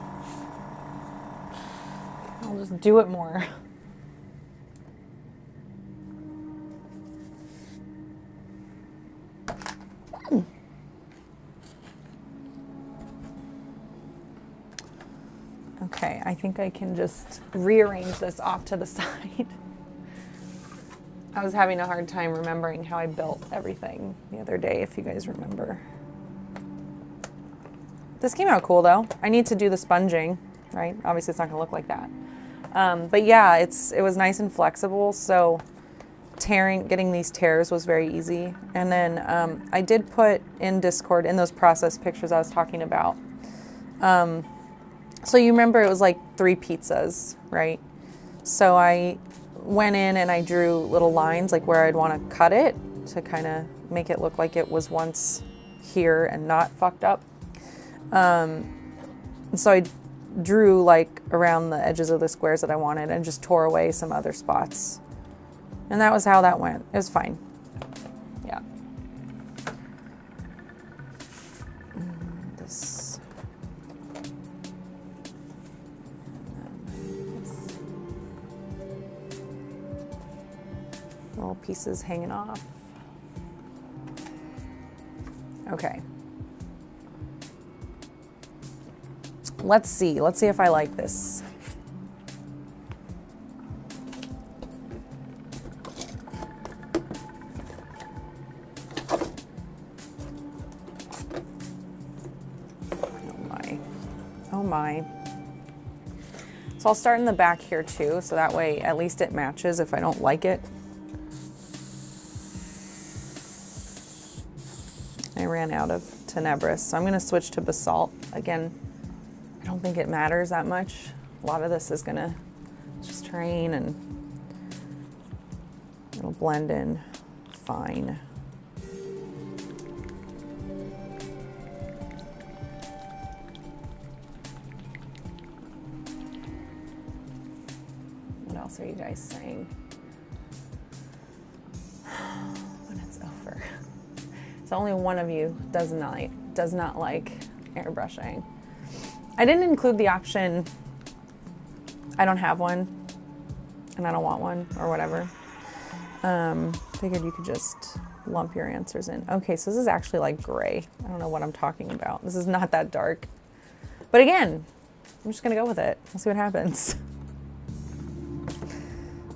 I'll just do it more. Okay, I think I can just rearrange this off to the side. I was having a hard time remembering how I built everything the other day, if you guys remember. This came out cool though. I need to do the sponging, right? Obviously it's not gonna look like that. But yeah, it was nice and flexible, so getting these tears was very easy. And then I did put in Discord, in those process pictures I was talking about. So you remember it was like 3 pizzas, right? So I went in and I drew little lines like where I'd want to cut it to kind of make it look like it was once here and not fucked up. So I drew like around the edges of the squares that I wanted and just tore away some other spots. And that was how that went. It was fine. Yeah. This. Little pieces hanging off. Okay. Let's see if I like this. Oh my. am I. So I'll start in the back here too, so that way at least it matches if I don't like it. I ran out of tenebris, so I'm going to switch to basalt. Again, I don't think it matters that much. A lot of this is going to just terrain and it'll blend in fine. What else are you guys saying? When it's over. So only one of you does not like airbrushing. I didn't include the option, I don't have one and I don't want one or whatever. Figured you could just lump your answers in. Okay, so this is actually like gray. I don't know what I'm talking about. This is not that dark. But again, I'm just gonna go with it. We'll see what happens.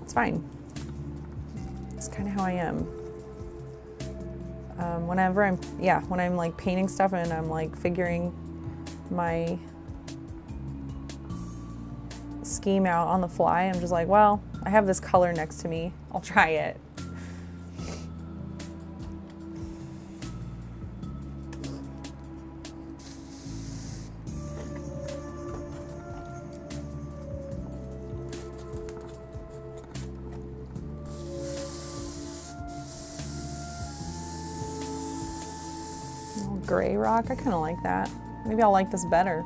It's fine. It's kind of how I am. Whenever when I'm like painting stuff and I'm like figuring my scheme out on the fly, I'm just like, well, I have this color next to me. I'll try it. Gray rock, I kind of like that. Maybe I'll like this better.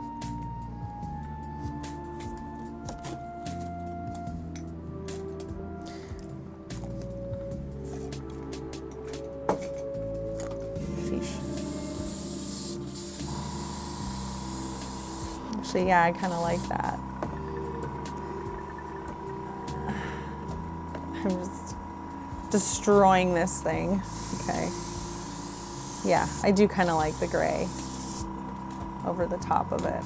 Sheesh. Actually, yeah, I kind of like that. I'm just destroying this thing. Okay. Yeah, I do kind of like the gray over the top of it.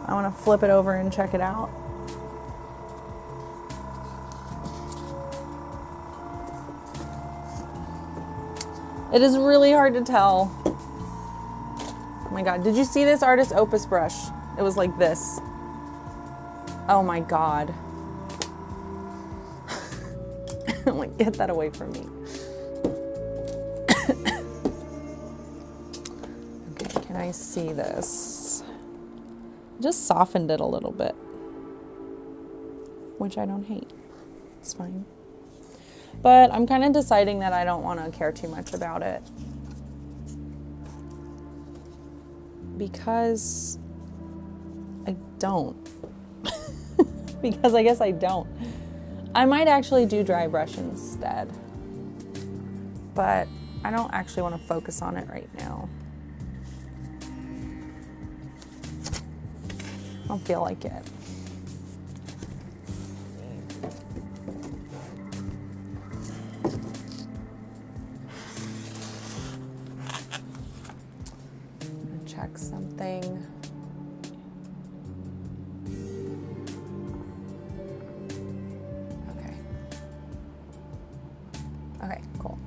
I want to flip it over and check it out. It is really hard to tell. Oh my God, did you see this Artist Opus brush? It was like this. Oh my God. I'm like, get that away from me. Okay, can I see this? Just softened it a little bit, which I don't hate. It's fine. But I'm kind of deciding that I don't want to care too much about it. Because I don't. Because I guess I don't. I might actually do dry brush instead, but I don't actually want to focus on it right now. I don't feel like it. I'm gonna check something. Okay, cool.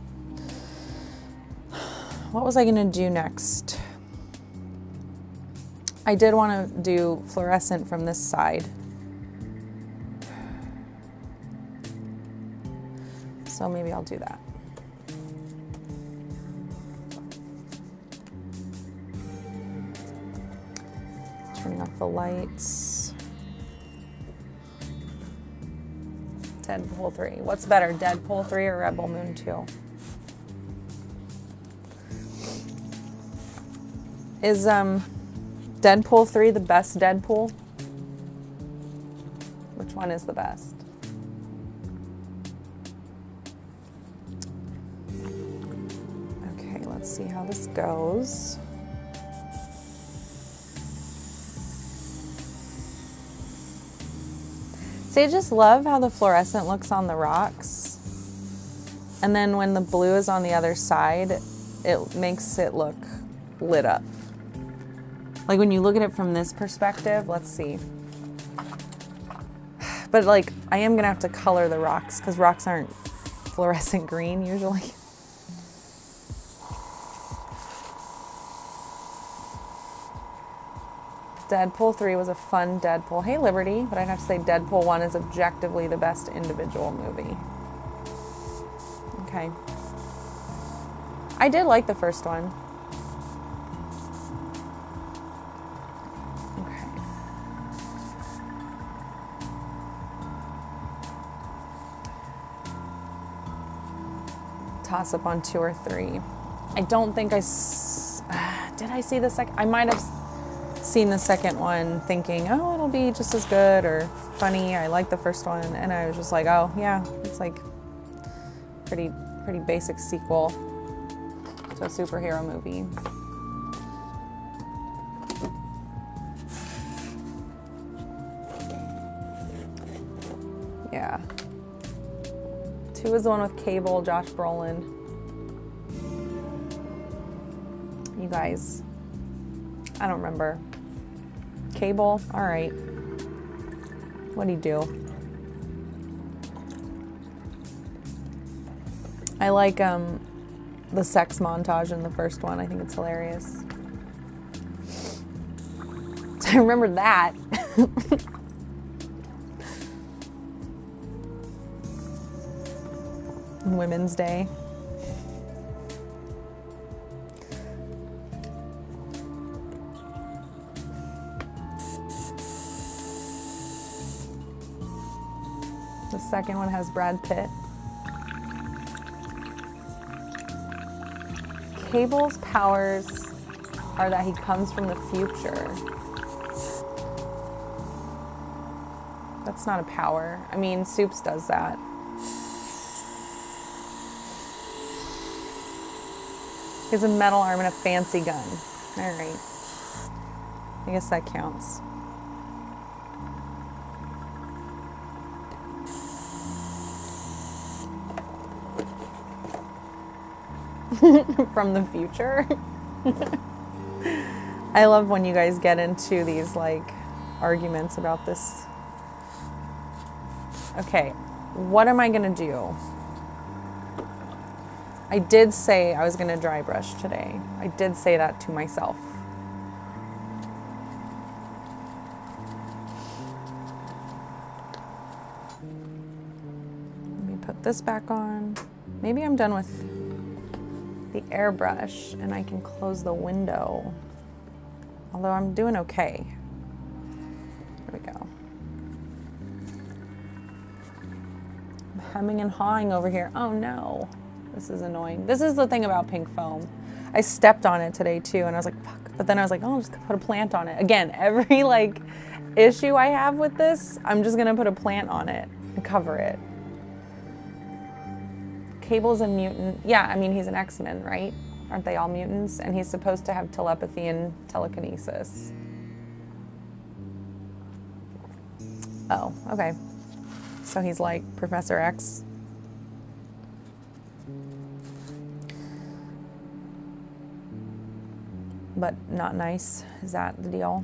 What was I gonna do next? I did want to do fluorescent from this side. So maybe I'll do that. Turning off the lights. Deadpool 3. What's better, Deadpool 3 or Rebel Moon 2? Is Deadpool 3 the best Deadpool? Which one is the best? Okay, let's see how this goes. See, I just love how the fluorescent looks on the rocks. And then when the blue is on the other side, it makes it look lit up. Like when you look at it from this perspective, let's see. But like, I am gonna have to color the rocks because rocks aren't fluorescent green usually. Deadpool 3 was a fun Deadpool. Hey, Liberty, but I'd have to say Deadpool 1 is objectively the best individual movie. Okay. I did like the first one. Okay. Toss up on 2 or 3. I don't think did I see the second? I might have seen the second one thinking, oh, it'll be just as good or funny. I like the first one, and I was just like, oh yeah, it's like pretty basic sequel to a superhero movie. Yeah. 2 is the one with Cable, Josh Brolin. You guys, I don't remember. Cable, all right. What'd he do? I like the sex montage in the first one. I think it's hilarious. I remember that. Women's Day. The second one has Brad Pitt. Cable's powers are that he comes from the future. That's not a power. I mean, Soups does that. He has a metal arm and a fancy gun. All right. I guess that counts. From the future. I love when you guys get into these like arguments about this. Okay, what am I gonna do? I did say I was gonna dry brush today. I did say that to myself. Let me put this back on. Maybe I'm done with the airbrush and I can close the window. Although I'm doing okay. There we go. I'm hemming and hawing over here. Oh no, this is annoying. This is the thing about pink foam. I stepped on it today too and I was like, fuck. But then I was like, oh, I'm just gonna put a plant on it. Again, every like issue I have with this, I'm just gonna put a plant on it and cover it. Cable's a mutant. Yeah, I mean, he's an X-Men, right? Aren't they all mutants? And he's supposed to have telepathy and telekinesis. Oh, okay. So he's like Professor X. But not nice. Is that the deal?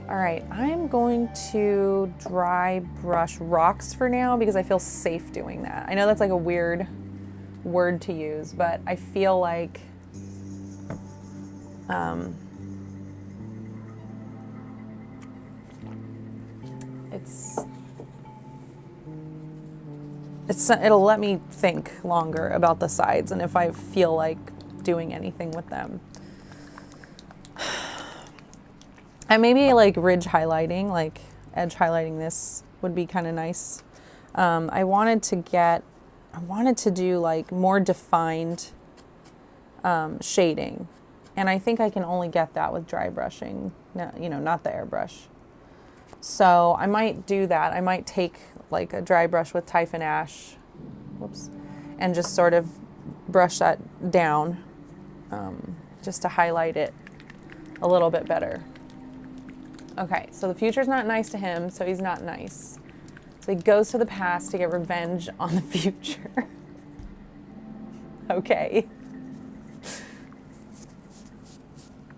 All right, I'm going to dry brush rocks for now because I feel safe doing that. I know that's like a weird word to use, but I feel like it'll let me think longer about the sides and if I feel like doing anything with them. And maybe like ridge highlighting, like edge highlighting this would be kind of nice. I wanted to do like more defined shading. And I think I can only get that with dry brushing, no, you know, not the airbrush. So I might do that. I might take like a dry brush with Typhon Ash, whoops, and just sort of brush that down just to highlight it a little bit better. Okay, so the future's not nice to him, so he's not nice. So he goes to the past to get revenge on the future. Okay.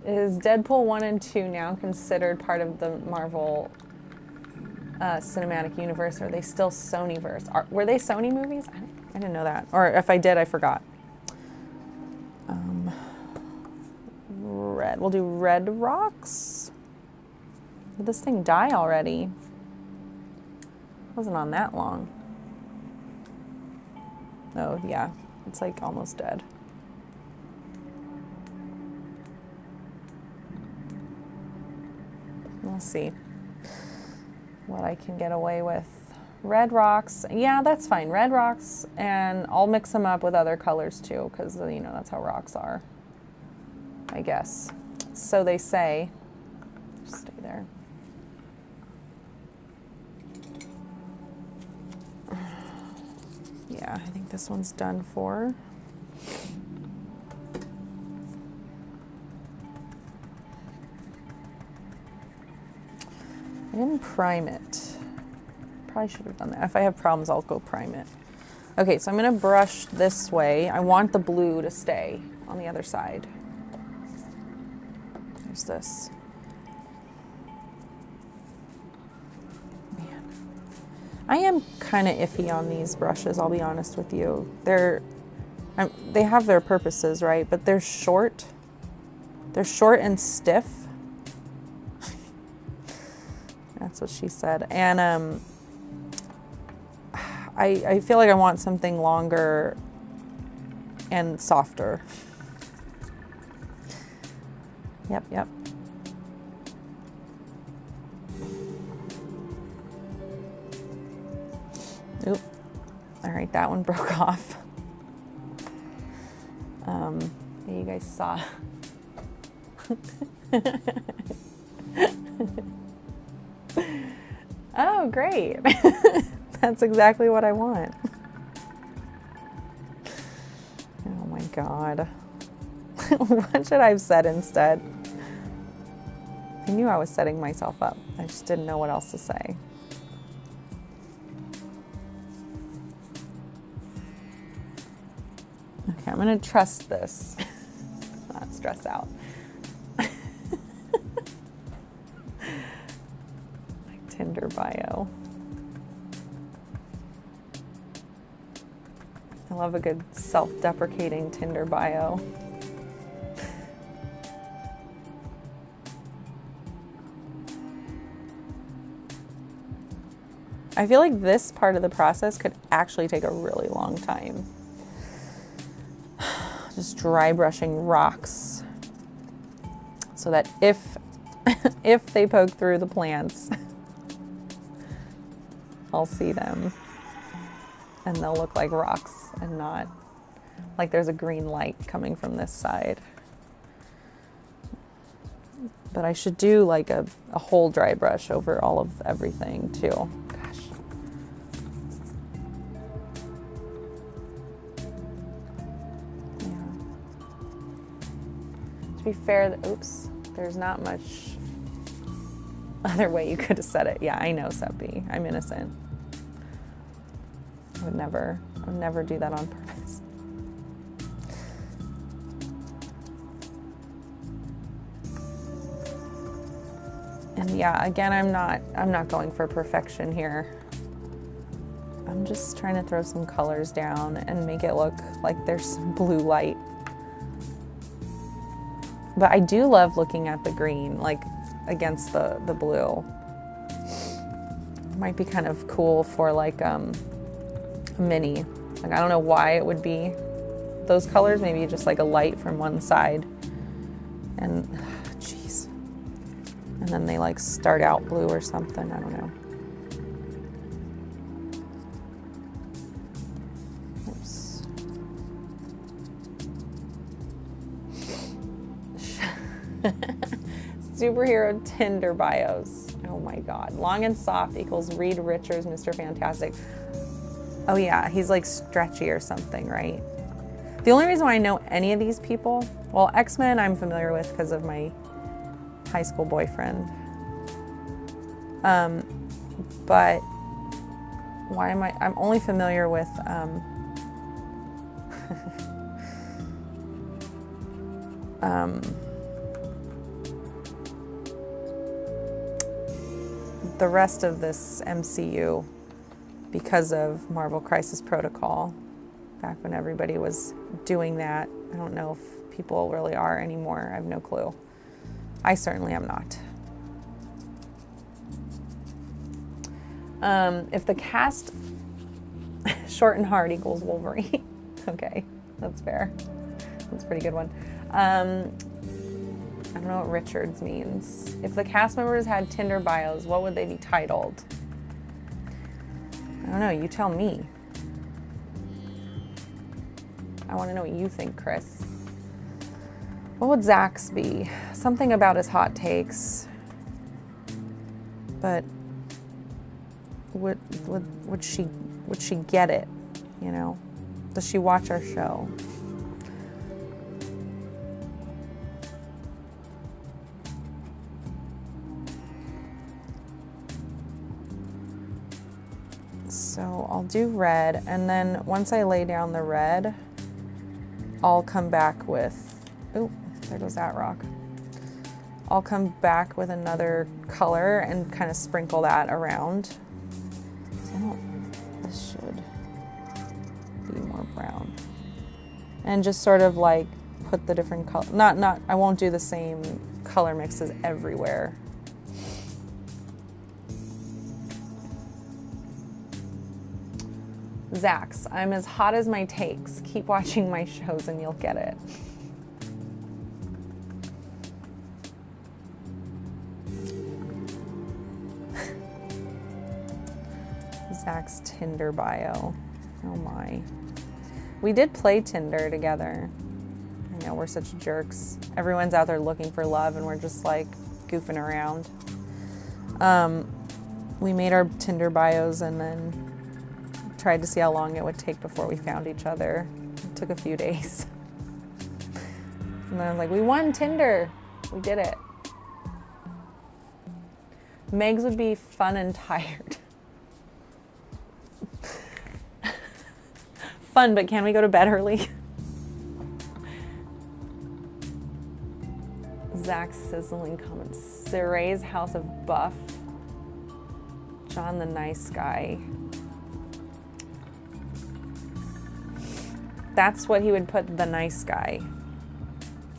Is Deadpool 1 and 2 now considered part of the Marvel cinematic universe. Are they still Sonyverse? Were they Sony movies? I didn't know that. Or if I did, I forgot. Red. We'll do red rocks. Did this thing die already? Wasn't on that long. Oh, yeah. It's like almost dead. We'll see what I can get away with. Red rocks. Yeah, that's fine. Red rocks, and I'll mix them up with other colors too, because, you know, that's how rocks are, I guess. So they say. Just stay there. Yeah, I think this one's done for. I didn't prime it. Probably should have done that. If I have problems, I'll go prime it. Okay, so I'm gonna brush this way. I want the blue to stay on the other side. There's this. Man. I am kind of iffy on these brushes, I'll be honest with you. They have their purposes, right? But they're short. They're short and stiff. That's what she said. And I feel like I want something longer and softer. Yep. Oop. All right, that one broke off. You guys saw. Oh, great. That's exactly what I want. Oh my God. What should I have said instead? I knew I was setting myself up. I just didn't know what else to say. Okay, I'm gonna trust this. Not stress out. Tinder bio. I love a good self-deprecating Tinder bio. I feel like this part of the process could actually take a really long time. Just dry brushing rocks so that if they poke through the plants, I'll see them and they'll look like rocks and not like there's a green light coming from this side. But I should do like a whole dry brush over all of everything too. Gosh. Yeah. To be fair, oops, there's not much other way you could have said it. Yeah, I know, Seppi. I'm innocent. I would never do that on purpose. And yeah, again, I'm not going for perfection here. I'm just trying to throw some colors down and make it look like there's some blue light. But I do love looking at the green, like against the blue. It might be kind of cool for like a mini. Like I don't know why it would be those colors, maybe just like a light from one side. And jeez. And then they like start out blue or something, I don't know. Oops. Superhero Tinder bios. Oh my God. Long and soft equals Reed Richards, Mr. Fantastic. Oh yeah, he's like stretchy or something, right? The only reason why I know any of these people, well, X-Men I'm familiar with because of my high school boyfriend. But why am I'm only familiar with the rest of this MCU because of Marvel Crisis Protocol, back when everybody was doing that. I don't know if people really are anymore. I have no clue. I certainly am not. If the cast short and hard equals Wolverine. Okay, that's fair. That's a pretty good one. I don't know what Richards means. If the cast members had Tinder bios, what would they be titled? I don't know, you tell me. I want to know what you think, Chris. What would Zach's be? Something about his hot takes. But would she get it? You know? Does she watch our show? So I'll do red, and then once I lay down the red, I'll come back with, oh, there goes that rock. I'll come back with another color and kind of sprinkle that around. This should be more brown. And just sort of like put the different color, I won't do the same color mixes everywhere. Zach's, I'm as hot as my takes. Keep watching my shows and you'll get it. Zach's Tinder bio. Oh my. We did play Tinder together. I know, we're such jerks. Everyone's out there looking for love and we're just like goofing around. We made our Tinder bios and then tried to see how long it would take before we found each other. It took a few days. And then I was like, we won Tinder. We did it. Meg's would be fun and tired. Fun, but can we go to bed early? Zach's sizzling comments. Saray's House of Buff. John the Nice Guy. That's what he would put, the nice guy.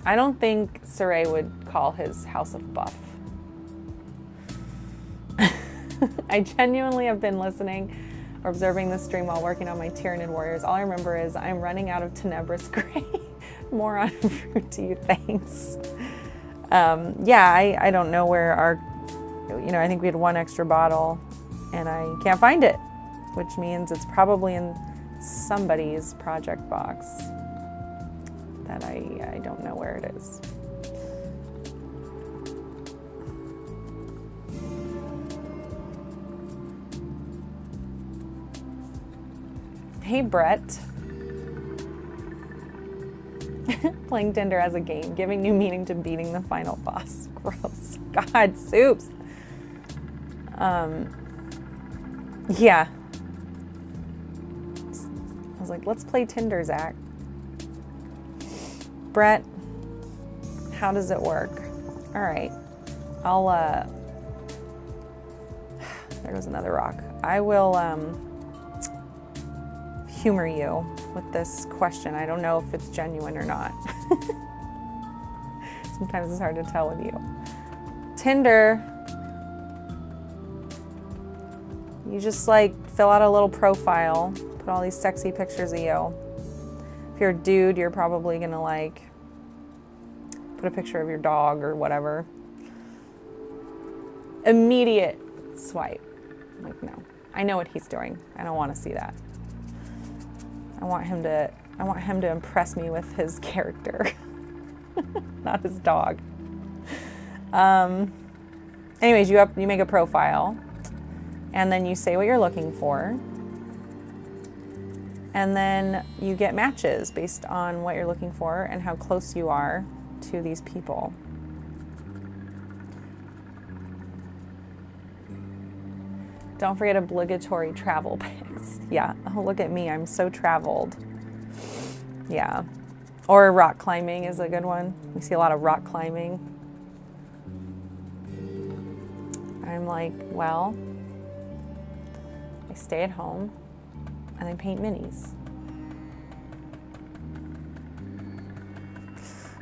I don't think Saray would call his House of Buff. I genuinely have been listening or observing the stream while working on my Tyranid Warriors. All I remember is I'm running out of Tenebrous Gray. More on fruit to you, thanks. Yeah, I don't know where our, I think we had one extra bottle and I can't find it, which means it's probably in somebody's project box that I don't know where it is. Hey, Brett. Playing Tinder as a game, giving new meaning to beating the final boss. Gross. God, soups. Yeah. I was like, let's play Tinder, Zach. Brett, how does it work? All right. I'll, there goes another rock. I will, humor you with this question. I don't know if it's genuine or not. Sometimes it's hard to tell with you. Tinder, you just like fill out a little profile, put all these sexy pictures of you. If you're a dude, you're probably gonna like put a picture of your dog or whatever. Immediate swipe. Like, no, I know what he's doing. I don't want to see that. I want him to impress me with his character, not his dog. Anyways, you make a profile, and then you say what you're looking for, and then you get matches based on what you're looking for and how close you are to these people. Don't forget obligatory travel pics. Yeah, oh, look at me, I'm so traveled. Yeah, or rock climbing is a good one. We see a lot of rock climbing. I'm like, well, I stay at home and I paint minis.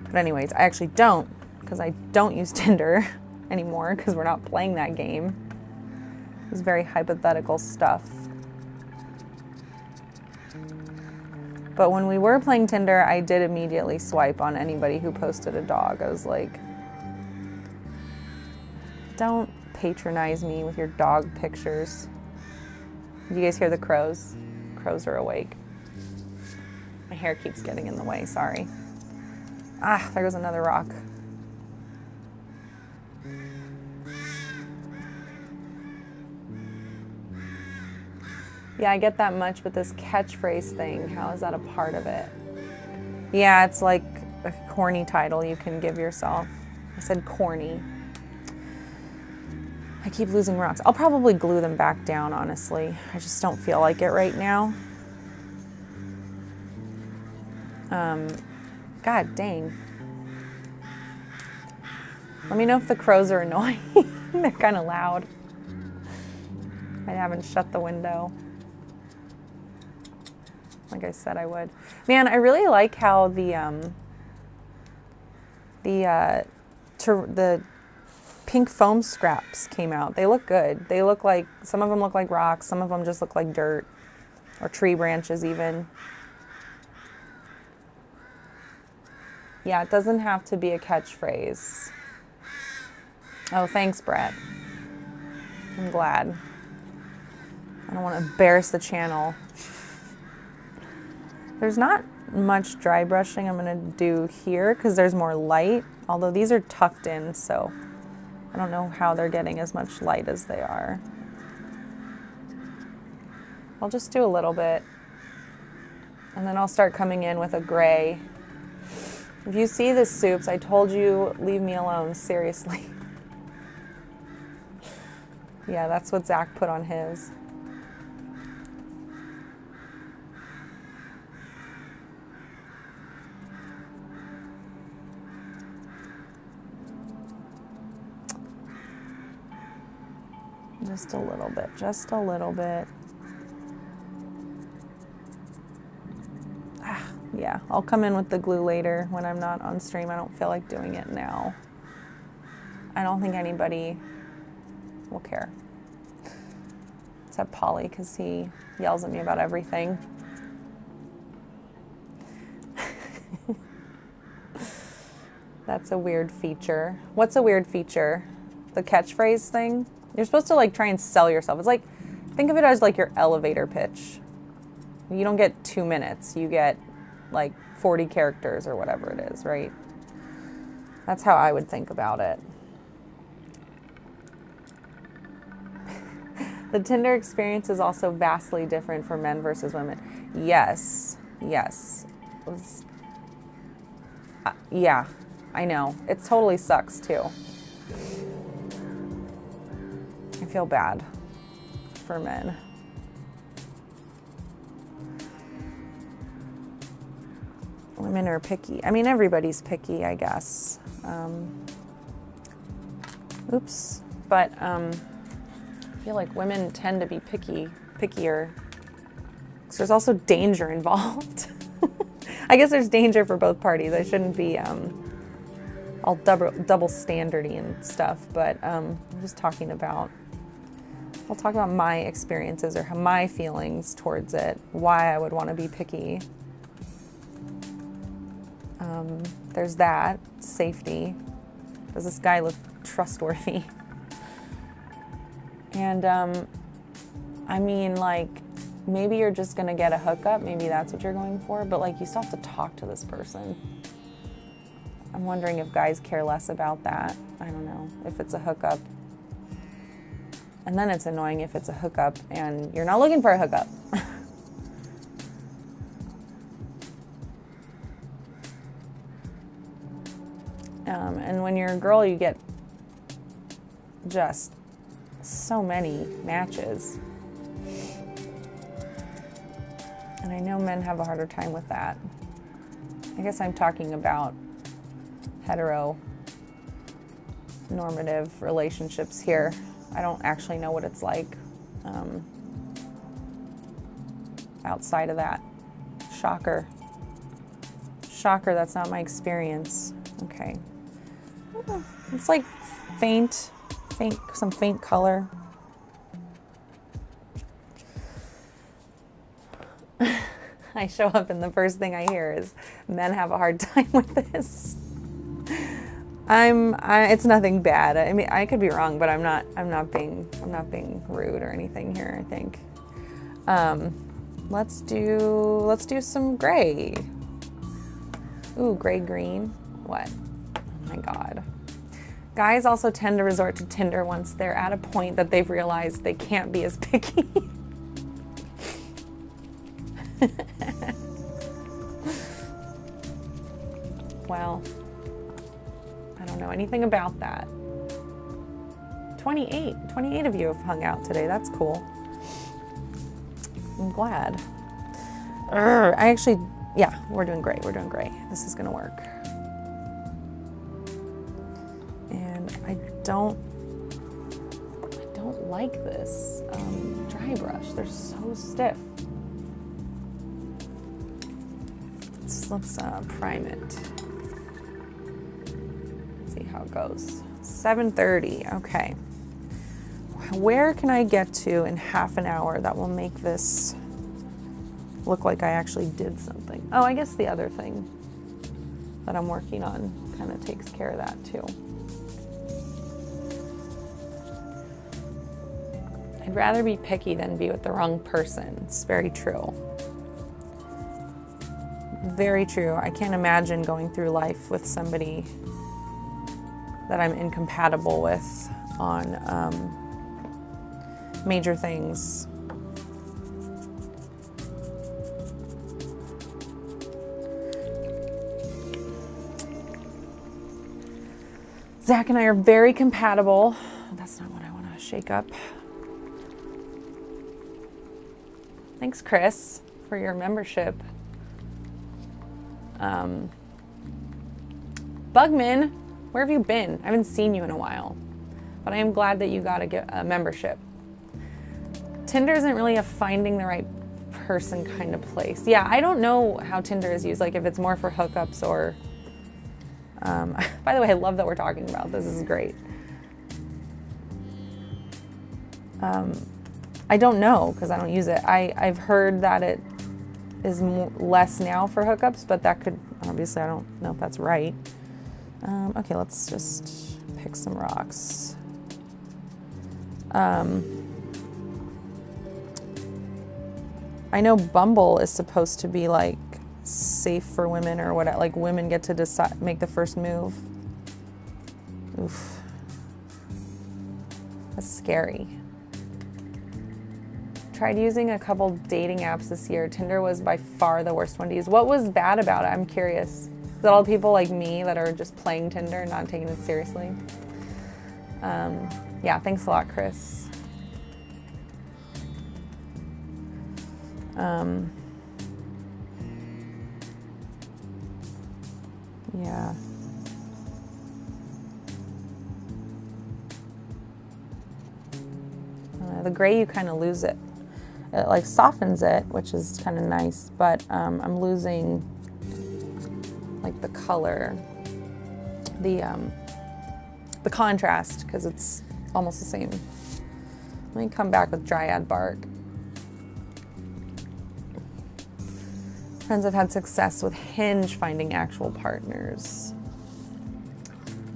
But anyways, I actually don't, because I don't use Tinder anymore because we're not playing that game. It's very hypothetical stuff. But when we were playing Tinder, I did immediately swipe on anybody who posted a dog. I was like, don't patronize me with your dog pictures. Do you guys hear the crows? Crows are awake. My hair keeps getting in the way, sorry. Ah, there goes another rock. Yeah, I get that much, but this catchphrase thing, how is that a part of it? Yeah, it's like a corny title you can give yourself. I said corny. I keep losing rocks. I'll probably glue them back down, honestly. I just don't feel like it right now. God dang. Let me know if the crows are annoying. They're kind of loud. I haven't shut the window. Like I said I would. Man, I really like how the pink foam scraps came out. They look good. They look like, some of them look like rocks, some of them just look like dirt or tree branches even. Yeah, it doesn't have to be a catchphrase. Oh, thanks, Brett. I'm glad. I don't want to embarrass the channel. There's not much dry brushing I'm going to do here because there's more light, although these are tucked in, so I don't know how they're getting as much light as they are. I'll just do a little bit, and then I'll start coming in with a gray. If you see the soups, I told you, leave me alone, seriously. Yeah, that's what Zach put on his. Just a little bit, just a little bit. Yeah, I'll come in with the glue later when I'm not on stream. I don't feel like doing it now. I don't think anybody will care. Except Polly, because he yells at me about everything. That's a weird feature. What's a weird feature? The catchphrase thing? You're supposed to like try and sell yourself. It's like, think of it as like your elevator pitch. You don't get 2 minutes. You get like 40 characters or whatever it is, right? That's how I would think about it. The Tinder experience is also vastly different for men versus women. Yes, yes. Yeah, I know. It totally sucks too. I feel bad for men. Women are picky. I mean, everybody's picky, I guess. Oops. But I feel like women tend to be pickier. Because there's also danger involved. I guess there's danger for both parties. I shouldn't be all double standardy and stuff. But I'm just talking about, I'll talk about my experiences or my feelings towards it, why I would want to be picky. There's that, safety. Does this guy look trustworthy? And I mean, like, maybe you're just gonna get a hookup, maybe that's what you're going for, but like, you still have to talk to this person. I'm wondering if guys care less about that. I don't know, if it's a hookup. And then it's annoying if it's a hookup and you're not looking for a hookup. And when you're a girl, you get just so many matches. And I know men have a harder time with that. I guess I'm talking about hetero normative relationships here. I don't actually know what it's like outside of that. Shocker. Shocker, that's not my experience. Okay. It's like faint, some faint color. I show up and the first thing I hear is men have a hard time with this. It's nothing bad. I mean, I could be wrong, but I'm not being rude or anything here, I think. Let's do some gray. Ooh, gray green. What? Oh my God. Guys also tend to resort to Tinder once they're at a point that they've realized they can't be as picky. Well, I don't know anything about that. 28 of you have hung out today. That's cool. I'm glad. Yeah, we're doing great. We're doing great. This is gonna work. And I don't like this dry brush. They're so stiff. Let's prime it. See how it goes. 7:30. Okay. Where can I get to in half an hour that will make this look like I actually did something? Oh, I guess the other thing that I'm working on kind of takes care of that too. I'd rather be picky than be with the wrong person. It's very true. Very true. I can't imagine going through life with somebody that I'm incompatible with on major things. Zach and I are very compatible. That's not what I want to shake up. Thanks, Chris, for your membership. Bugman, where have you been? I haven't seen you in a while, but I am glad that you got a membership. Tinder isn't really a finding the right person kind of place. Yeah, I don't know how Tinder is used, like if it's more for hookups or, by the way, I love that we're talking about this. This is great. I don't know because I don't use it. I've heard that it is less now for hookups, but that could, obviously I don't know if that's right. Okay, let's just pick some rocks. I know Bumble is supposed to be like safe for women or what, like women get to decide, make the first move. Oof. That's scary. Tried using a couple dating apps this year. Tinder was by far the worst one to use. What was bad about it? I'm curious. Is it all people like me that are just playing Tinder and not taking it seriously? Yeah, thanks a lot, Chris. Yeah. The gray, you kind of lose it. It like softens it, which is kind of nice, but I'm losing like the color, the contrast, because it's almost the same. Let me come back with Dryad Bark. Friends have had success with Hinge finding actual partners.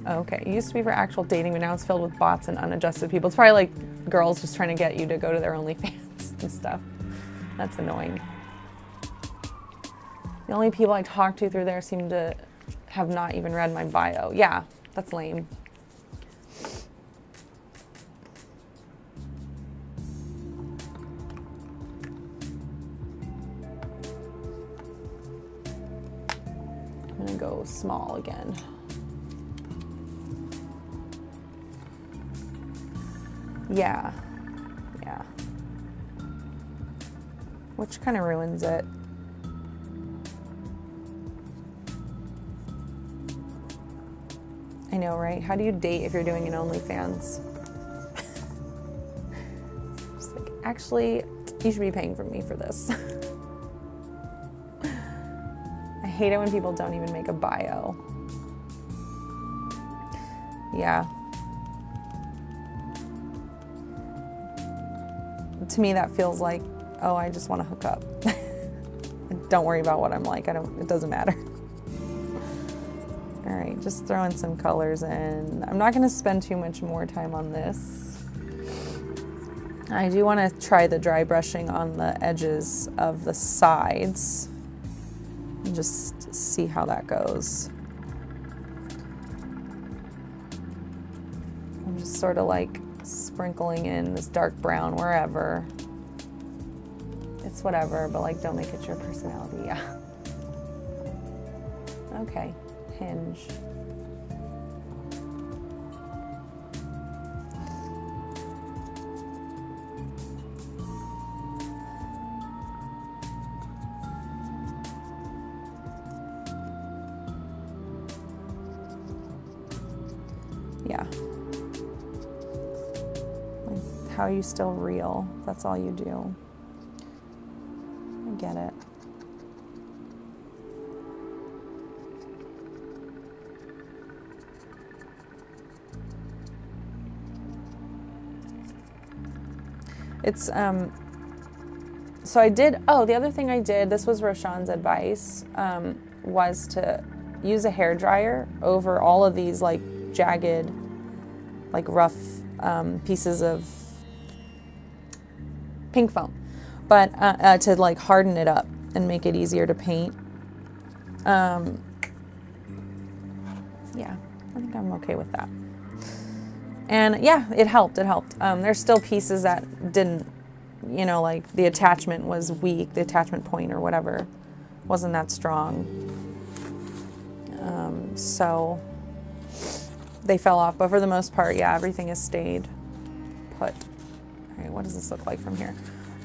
Okay, it used to be for actual dating, but now it's filled with bots and unadjusted people. It's probably like girls just trying to get you to go to their OnlyFans and stuff. That's annoying. The only people I talk to through there seem to have not even read my bio. Yeah, that's lame. I'm gonna go small again. Yeah, yeah. Which kind of ruins it. I know, right? How do you date if you're doing an OnlyFans? Actually, you should be paying for me for this. I hate it when people don't even make a bio. Yeah. To me, that feels like, oh, I just want to hook up. Don't worry about what I'm like. It doesn't matter. All right, just throwing some colors in. I'm not going to spend too much more time on this. I do want to try the dry brushing on the edges of the sides and just see how that goes. I'm just sort of like sprinkling in this dark brown wherever. It's whatever, but like don't make it your personality. Yeah. Okay, hinge. Yeah. How are you still real? That's all you do. I get it. It's, so I did, oh, the other thing I did, this was Roshan's advice, was to use a hair dryer over all of these like jagged, like rough pieces of pink foam, but to like harden it up and make it easier to paint. Yeah, I think I'm okay with that. And yeah, it helped, it helped. There's still pieces that didn't, you know, like the attachment was weak, the attachment point or whatever wasn't that strong. So they fell off, but for the most part, yeah, everything has stayed put. All right, what does this look like from here?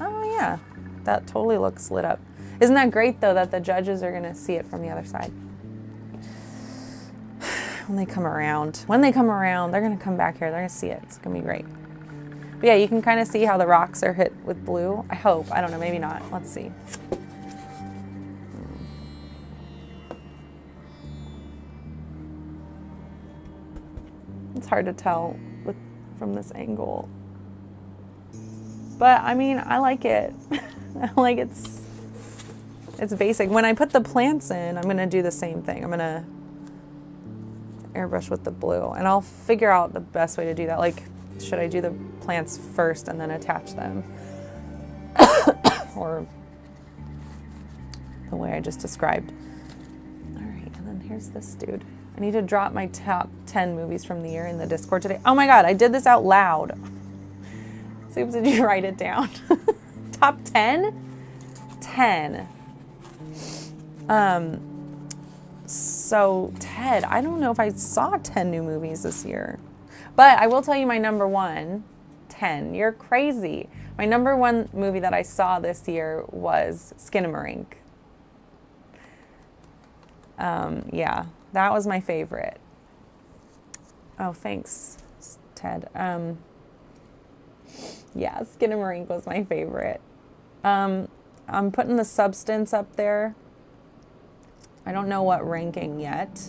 Oh yeah, that totally looks lit up. Isn't that great though that the judges are gonna see it from the other side? When they come around, they're gonna come back here, they're gonna see it, it's gonna be great. But yeah, you can kind of see how the rocks are hit with blue. I hope, I don't know, maybe not, let's see. It's hard to tell from this angle. But I mean, I like it. Like it's basic. When I put the plants in, I'm gonna do the same thing. I'm gonna airbrush with the blue and I'll figure out the best way to do that. Like, should I do the plants first and then attach them? Or the way I just described. All right, and then here's this dude. I need to drop my top 10 movies from the year in the Discord today. Oh my God, I did this out loud. Soups, did you write it down? Top 10? 10. So Ted, I don't know if I saw 10 new movies this year, but I will tell you my number one, 10. You're crazy. My number one movie that I saw this year was Skinamarink. Yeah, that was my favorite. Oh, thanks, Ted. Yeah, Skinamarink was my favorite. I'm putting The Substance up there. I don't know what ranking yet.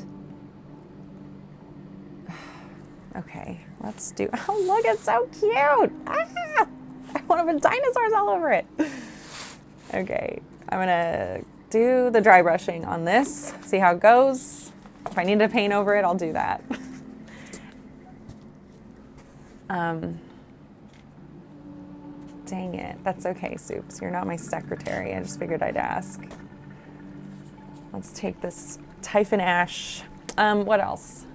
Okay, let's do, oh look, it's so cute. Ah, I want to put dinosaurs all over it. Okay, I'm gonna do the dry brushing on this, see how it goes. If I need to paint over it, I'll do that. Dang it, that's okay, Soups. You're not my secretary. I just figured I'd ask. Let's take this Typhon Ash. What else?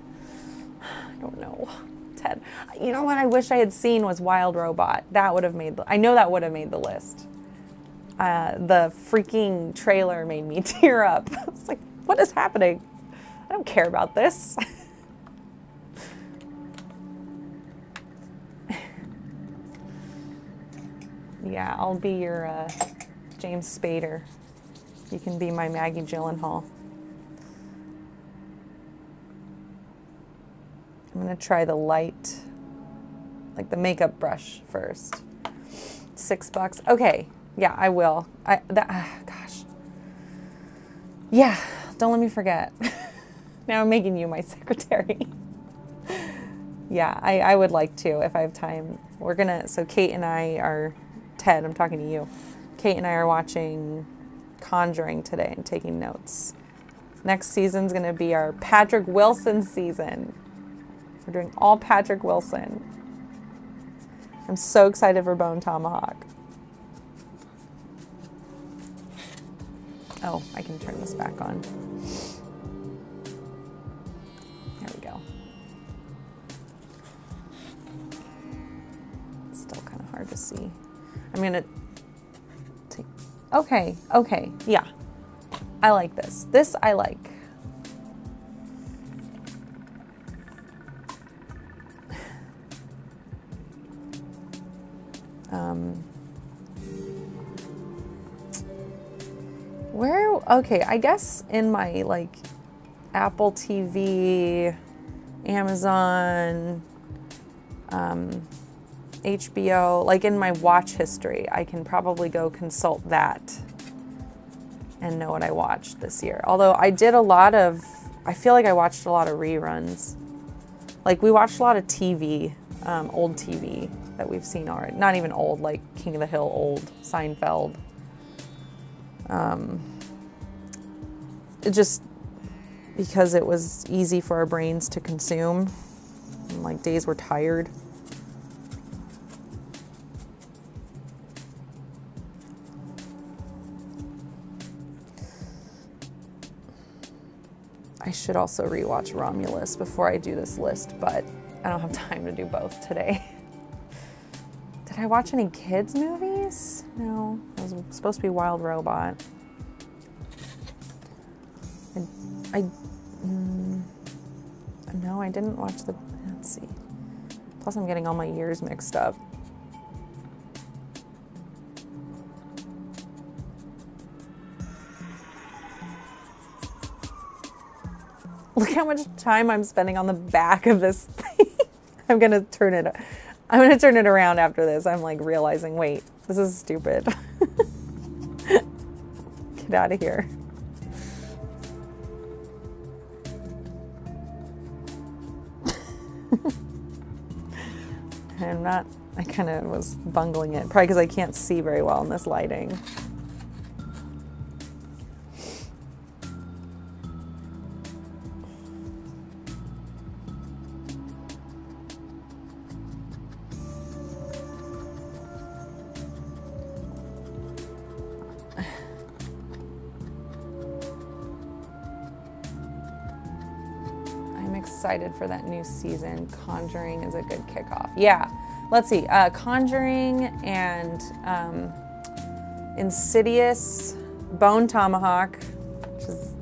I don't know. Ted. You know what I wish I had seen was Wild Robot. That would have made I know that would have made the list. The freaking trailer made me tear up. I was like, what is happening? I don't care about this. Yeah, I'll be your James Spader. You can be my Maggie Gyllenhaal. I'm gonna try the light, like the makeup brush first. $6. Okay, yeah, I will. Gosh. Yeah, don't let me forget. Now I'm making you my secretary. Yeah, I would like to if I have time. So Kate and I are, Ted, I'm talking to you. Kate and I are watching Conjuring today and taking notes. Next season's gonna be our Patrick Wilson season. We're doing all Patrick Wilson. I'm so excited for Bone Tomahawk. Oh, I can turn this back on. There we go. It's still kind of hard to see. I'm gonna take, okay, yeah. I like this. This I like. Okay, I guess in my like Apple TV, Amazon, HBO, like in my watch history, I can probably go consult that and know what I watched this year. Although I feel like I watched a lot of reruns. Like we watched a lot of TV, old TV that we've seen already. Not even old, like King of the Hill old, Seinfeld. Just because it was easy for our brains to consume. And like days were tired. I should also rewatch Romulus before I do this list, but I don't have time to do both today. Did I watch any kids movies? No, it was supposed to be Wild Robot. No, I didn't watch let's see. Plus I'm getting all my years mixed up. Look how much time I'm spending on the back of this thing. I'm gonna turn it around after this. I'm like realizing, wait, this is stupid. Get out of here. I kind of was bungling it, probably because I can't see very well in this lighting. I'm excited for that new season. Conjuring is a good kickoff. Yeah. Let's see, Conjuring and Insidious, Bone Tomahawk, which is,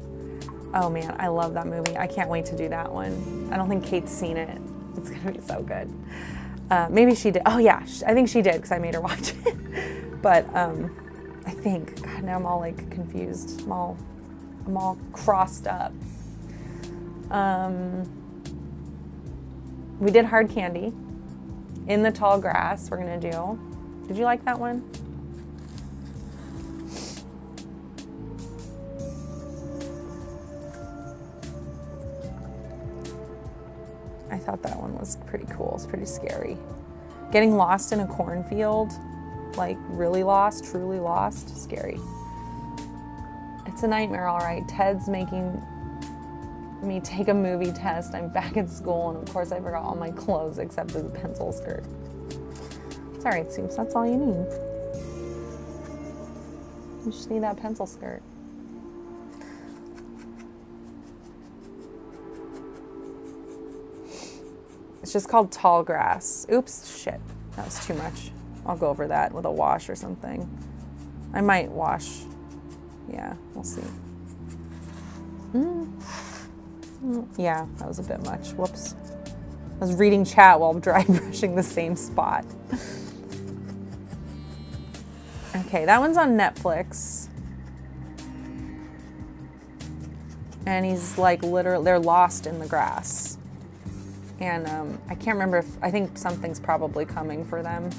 oh man, I love that movie. I can't wait to do that one. I don't think Kate's seen it. It's gonna be so good. Maybe she did. Oh yeah, I think she did because I made her watch it. But I think, God, now I'm all like confused. I'm all crossed up. We did Hard Candy. In the Tall Grass, we're gonna do. Did you like that one? I thought that one was pretty cool. It's pretty scary. Getting lost in a cornfield, like really lost, truly lost, scary. It's a nightmare, all right. Ted's making me take a movie test. I'm back at school, and of course I forgot all my clothes except for the pencil skirt. It's all right, Soups, that's all you need. You just need that pencil skirt. It's just called Tall Grass. Oops, shit, that was too much. I'll go over that with a wash or something. I might wash. Yeah, we'll see. Yeah, that was a bit much. Whoops. I was reading chat while dry brushing the same spot. Okay, that one's on Netflix. And he's like literally, they're lost in the grass. And I can't remember I think something's probably coming for them.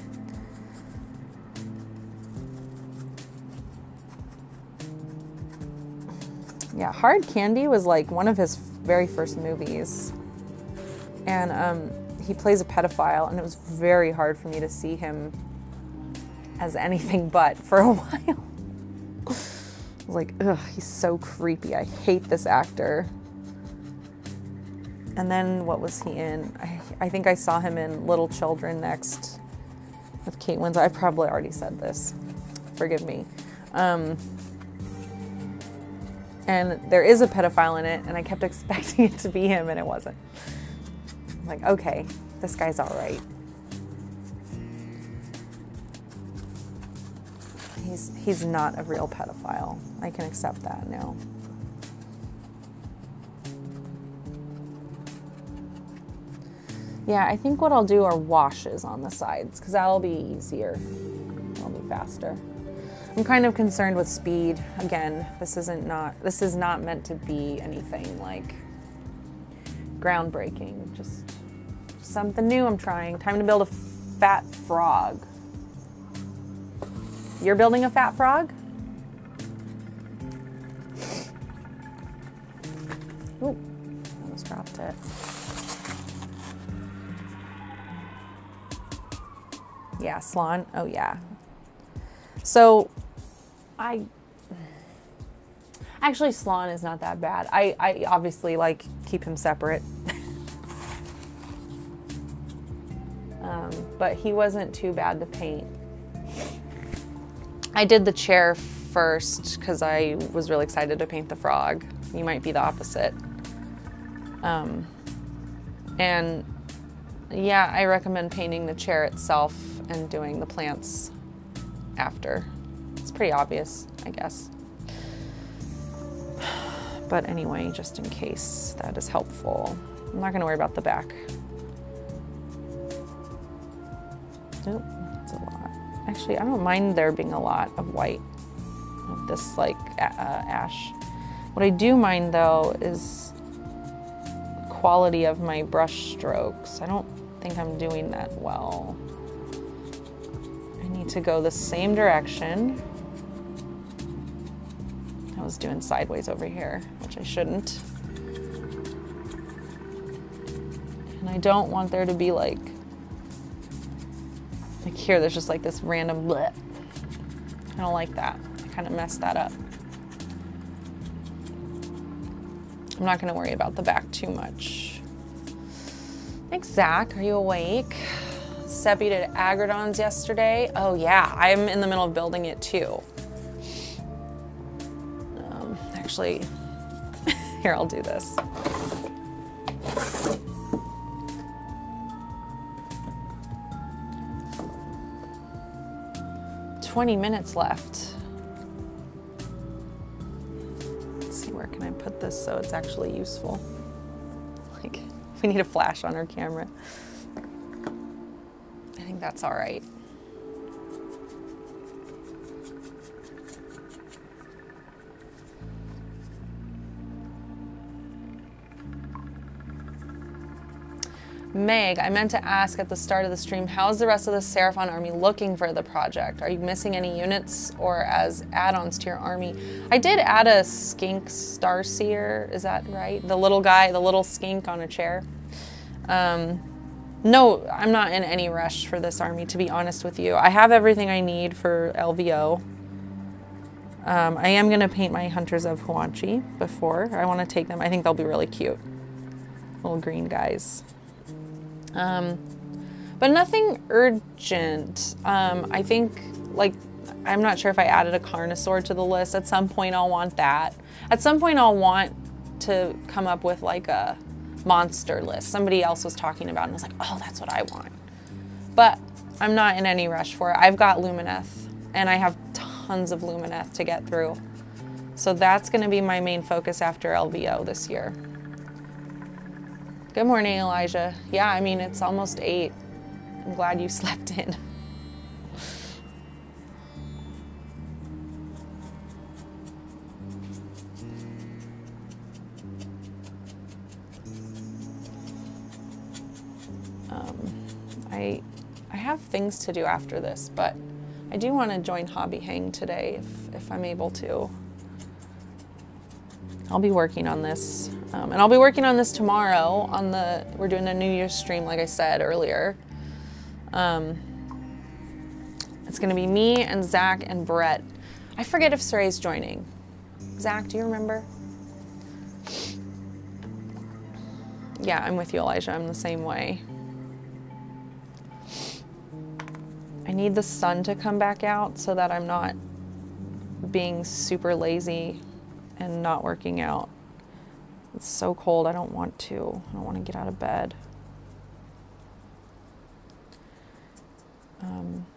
Yeah, Hard Candy was like one of his very first movies. And he plays a pedophile, and it was very hard for me to see him as anything but for a while. I was like, ugh, he's so creepy. I hate this actor. And then what was he in? I think I saw him in Little Children next with Kate Winslet. I probably already said this. Forgive me. And there is a pedophile in it, and I kept expecting it to be him, and it wasn't. I'm like, okay, this guy's all right. He's not a real pedophile. I can accept that now. Yeah, I think what I'll do are washes on the sides, because that'll be easier. It'll be faster. I'm kind of concerned with speed. Again, this is not meant to be anything like groundbreaking. Just something new I'm trying. Time to build a fat frog. You're building a fat frog? Ooh, almost dropped it. Yeah, Slon. Oh yeah. So actually Slon is not that bad. I obviously like keep him separate. But he wasn't too bad to paint. I did the chair first because I was really excited to paint the frog. You might be the opposite. And yeah, I recommend painting the chair itself and doing the plants after. It's pretty obvious, I guess. But anyway, just in case that is helpful. I'm not gonna worry about the back. Nope, that's a lot. Actually, I don't mind there being a lot of white, of this like ash. What I do mind though is the quality of my brush strokes. I don't think I'm doing that well. I need to go the same direction. I was doing sideways over here, which I shouldn't. And I don't want there to be like here, there's just like this random blip. I don't like that. I kind of messed that up. I'm not gonna worry about the back too much. Thanks, Zach. Are you awake? Seppi did Agrodons yesterday. Oh yeah, I'm in the middle of building it too. Actually, here, I'll do this. "20 minutes left. Let's see, where can I put this so it's actually useful? Like, we need a flash on our camera. I think that's all right. Meg, I meant to ask at the start of the stream, how's the rest of the Seraphon army looking for the project? Are you missing any units or as add-ons to your army? I did add a skink starseer, is that right? The little guy, the little skink on a chair. No, I'm not in any rush for this army, to be honest with you. I have everything I need for LVO. I am gonna paint my Hunters of Huanchi before. I wanna take them. I think they'll be really cute. Little green guys. But nothing urgent. I think, like, I'm not sure if I added a Carnosaur to the list. At some point I'll want that. At some point I'll want to come up with like a monster list. Somebody else was talking about it and I was like, oh, that's what I want. But I'm not in any rush for it. I've got Lumineth and I have tons of Lumineth to get through. So that's gonna be my main focus after LVO this year. Good morning, Elijah. Yeah, I mean, it's almost 8. I'm glad you slept in. I have things to do after this, but I do want to join Hobby Hang today if I'm able to. I'll be working on this. And I'll be working on this tomorrow on we're doing a New Year's stream, like I said earlier. It's gonna be me and Zach and Brett. I forget if Saray's joining. Zach, do you remember? Yeah, I'm with you, Elijah. I'm the same way. I need the sun to come back out so that I'm not being super lazy and not working out. It's so cold, I don't want to. I don't want to get out of bed.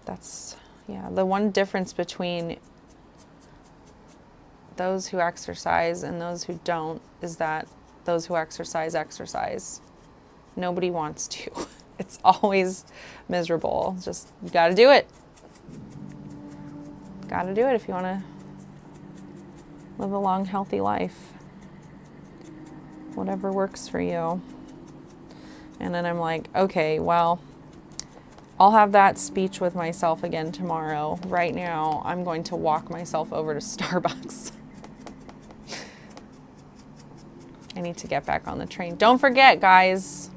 That's, yeah, the one difference between those who exercise and those who don't is that those who exercise. Nobody wants to. It's always miserable. Just, you gotta do it. Gotta do it if you wanna live a long, healthy life. Whatever works for you. And then I'm like, okay, well, I'll have that speech with myself again tomorrow. Right now, I'm going to walk myself over to Starbucks. I need to get back on the train. Don't forget, guys,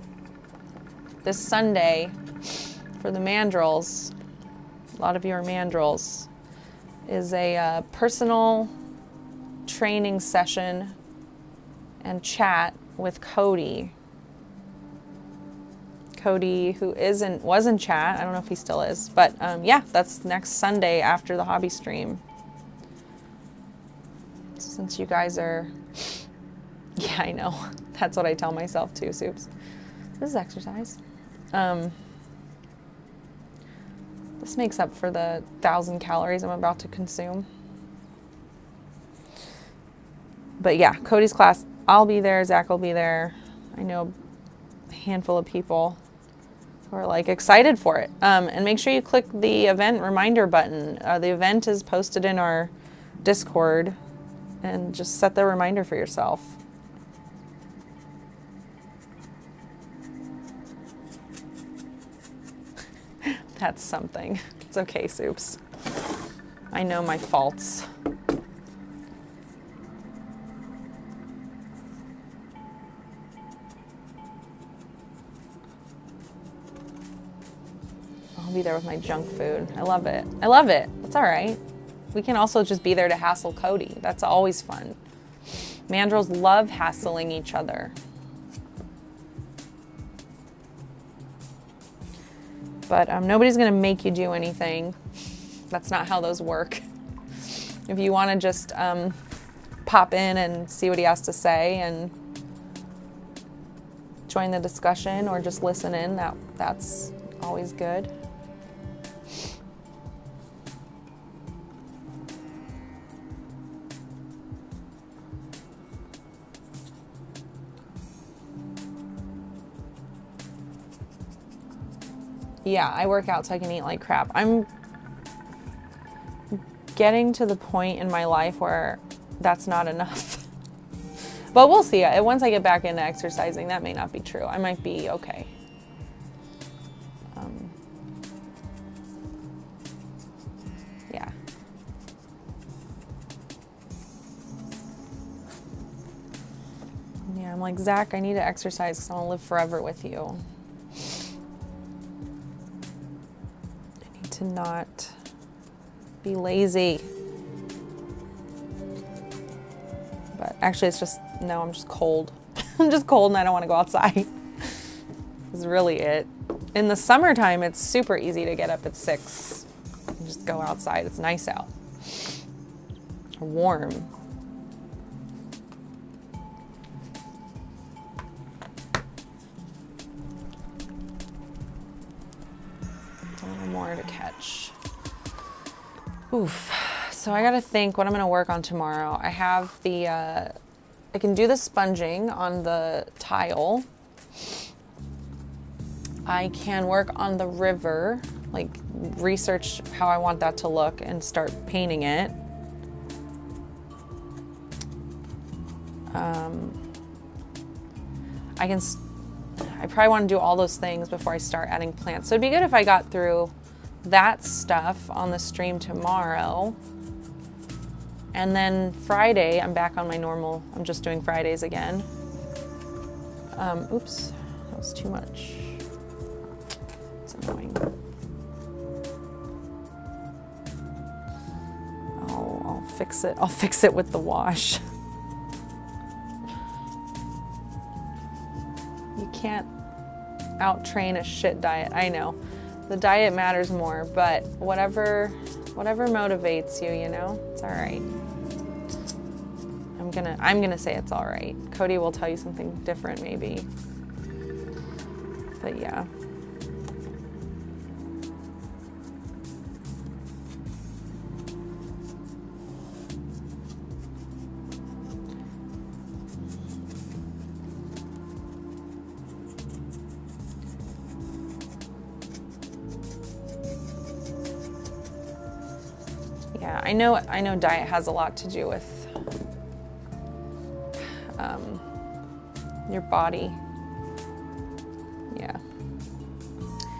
this Sunday for the mandrills, a lot of you are mandrills, is a personal training session and chat with Cody. Cody, who was in chat. I don't know if he still is, but yeah, that's next Sunday after the hobby stream. Since you guys are, yeah, I know. That's what I tell myself too, Soups. This is exercise. This makes up for the 1,000 calories I'm about to consume. But yeah, Cody's class, I'll be there, Zach will be there. I know a handful of people who are like excited for it. And make sure you click the event reminder button. The event is posted in our Discord, and just set the reminder for yourself. That's something. It's okay, Soups. I know my faults. I'll be there with my junk food. I love it. I love it. It's all right. We can also just be there to hassle Cody. That's always fun. Mandrills love hassling each other. But nobody's gonna make you do anything. That's not how those work. If you wanna just pop in and see what he has to say and join the discussion or just listen in, that's always good. Yeah, I work out so I can eat like crap. I'm getting to the point in my life where that's not enough. But we'll see. Once I get back into exercising, that may not be true. I might be okay. Yeah. Yeah, I'm like, Zach, I need to exercise because I want to live forever with you. To not be lazy. But actually it's just, no, I'm just cold. I'm just cold and I don't want to go outside. Is really it. In the summertime, it's super easy to get up at 6 and just go outside. It's nice out. Warm. More to catch. Oof. So I gotta think what I'm gonna work on tomorrow. I have the, I can do the sponging on the tile. I can work on the river, like research how I want that to look and start painting it. I probably want to do all those things before I start adding plants. So it'd be good if I got through that stuff on the stream tomorrow. And then Friday, I'm back on my normal, I'm just doing Fridays again. Oops, that was too much. It's annoying. I'll fix it. I'll fix it with the wash. You can't out-train a shit diet. I know. The diet matters more, but whatever motivates you, you know, it's all right. I'm gonna say it's all right. Cody will tell you something different maybe. But yeah. Yeah, I know diet has a lot to do with your body. Yeah.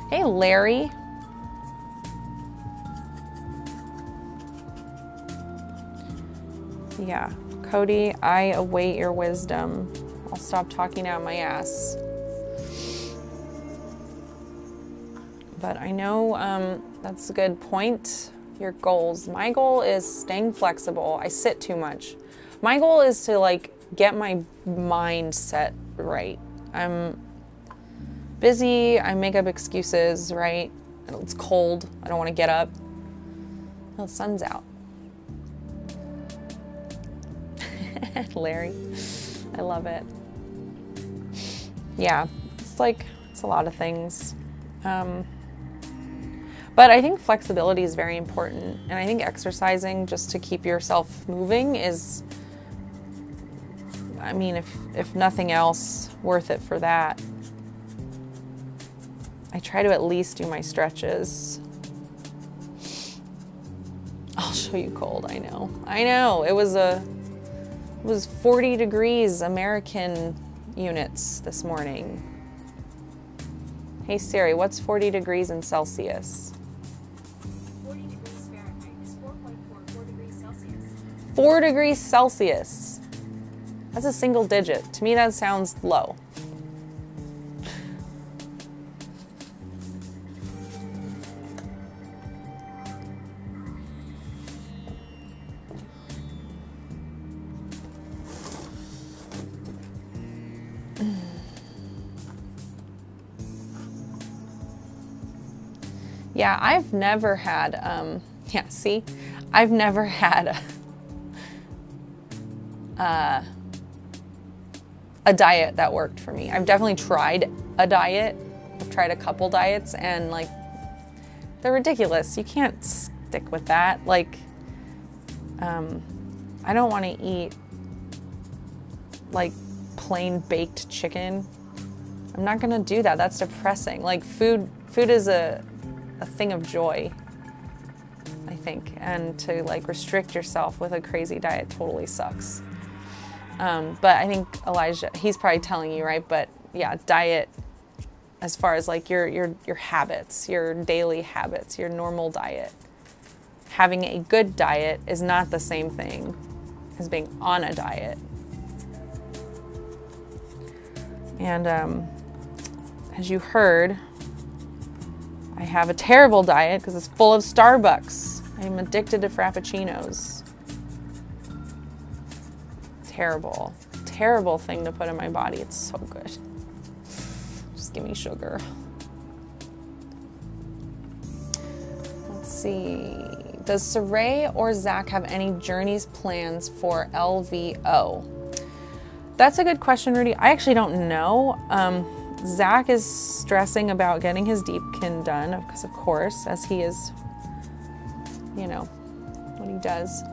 Hey, Larry. Yeah, Cody, I await your wisdom. I'll stop talking out my ass. But I know that's a good point. Your goals. My goal is staying flexible. I sit too much. My goal is to like get my mindset right. I'm busy. I make up excuses, right? It's cold. I don't want to get up. Well, the sun's out. Larry, I love it. Yeah, it's a lot of things. But I think flexibility is very important. And I think exercising just to keep yourself moving is, I mean, if nothing else, worth it for that. I try to at least do my stretches. I'll show you cold, I know. I know, it was 40 degrees American units this morning. Hey Siri, what's 40 degrees in Celsius? 40 degrees Fahrenheit is 4.44 degrees Celsius. 4 degrees Celsius. That's a single digit. To me, that sounds low. Yeah, I've never had, I've never had a diet that worked for me. I've definitely tried a diet. I've tried a couple diets and like, they're ridiculous. You can't stick with that. Like, I don't want to eat like plain baked chicken. I'm not gonna do that. That's depressing. Like food is a thing of joy, I think, and to like restrict yourself with a crazy diet totally sucks. But I think Elijah, he's probably telling you, right? But yeah, diet, as far as like your habits, your daily habits, your normal diet. Having a good diet is not the same thing as being on a diet. And as you heard, I have a terrible diet because it's full of Starbucks. I'm addicted to Frappuccinos. Terrible, terrible thing to put in my body. It's so good. Just give me sugar. Let's see. Does Saray or Zach have any journeys plans for LVO? That's a good question, Rudy. I actually don't know. Zach is stressing about getting his deepkin done, because of course, as he is, you know, what he does.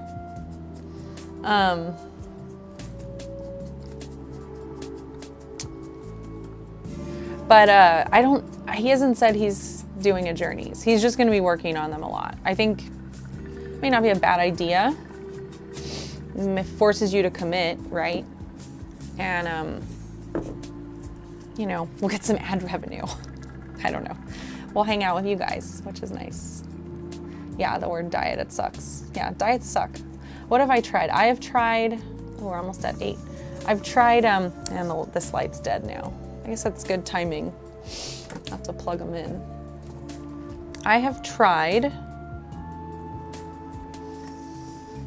But he hasn't said he's doing a journeys. He's just gonna be working on them a lot. I think it may not be a bad idea. It forces you to commit, right? And, you know, we'll get some ad revenue. I don't know. We'll hang out with you guys, which is nice. Yeah, the word diet, it sucks. Yeah, diets suck. What have I tried? I have tried, oh, we're almost at 8. I've tried, and this light's dead now. I guess that's good timing. I'll have to plug them in. I have tried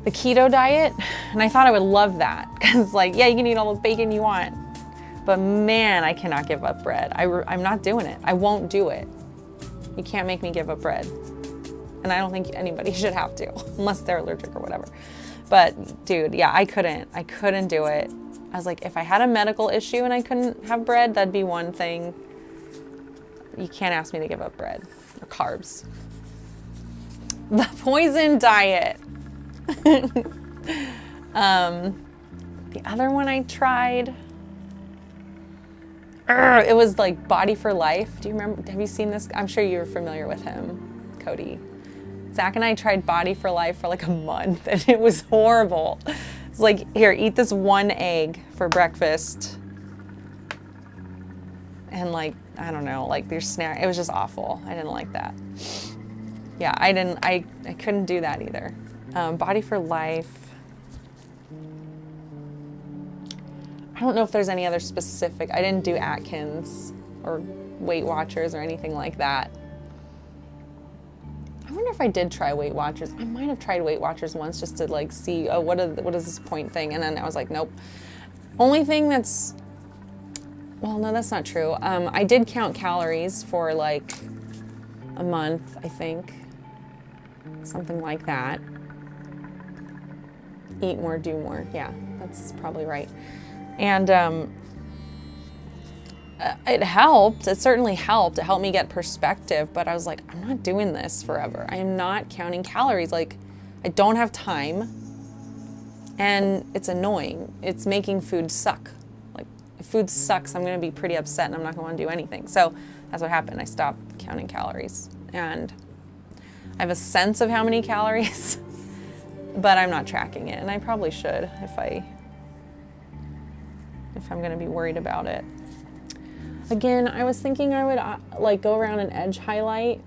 the keto diet, and I thought I would love that, because like, yeah, you can eat all the bacon you want, but man, I cannot give up bread. I'm not doing it. I won't do it. You can't make me give up bread. And I don't think anybody should have to, unless they're allergic or whatever. But dude, yeah, I couldn't do it. I was like, if I had a medical issue and I couldn't have bread, that'd be one thing. You can't ask me to give up bread or carbs. The poison diet. The other one I tried, it was like Body for Life. Do you remember? Have you seen this? I'm sure you're familiar with him, Cody. Zach and I tried Body for Life for like a month, and it was horrible. It's like, here, eat this one egg for breakfast. And like, I don't know, like your snack, it was just awful. I didn't like that. Yeah, I couldn't do that either. Body for Life. I don't know if there's any other specific, I didn't do Atkins or Weight Watchers or anything like that. I wonder if I did try Weight Watchers. I might have tried Weight Watchers once just to like see, oh, what is this point thing? And then I was like, nope. Only thing that's, well, no, that's not true. I did count calories for like a month, I think. Something like that. Eat more, do more. Yeah, that's probably right. And it helped. It certainly helped. It helped me get perspective, but I was like, I'm not doing this forever. I am not counting calories. Like, I don't have time, and it's annoying. It's making food suck. Like, if food sucks, I'm gonna be pretty upset and I'm not gonna wanna do anything. So that's what happened. I stopped counting calories, and I have a sense of how many calories, but I'm not tracking it, and I probably should if I'm gonna be worried about it. Again, I was thinking I would like go around and edge highlight.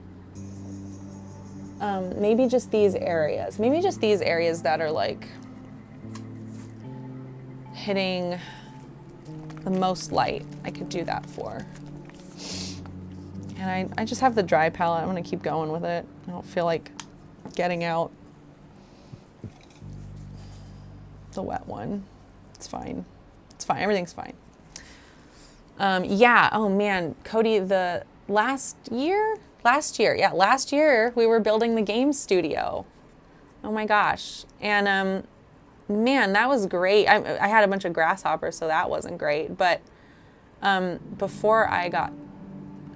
Maybe just these areas. Maybe just these areas that are like hitting the most light. I could do that for. And I just have the dry palette. I'm gonna keep going with it. I don't feel like getting out the wet one. It's fine. It's fine. Everything's fine. Yeah. Oh man, Cody, the last year, we were building the game studio. Oh my gosh. And man, that was great. I had a bunch of grasshoppers, so that wasn't great. But before I got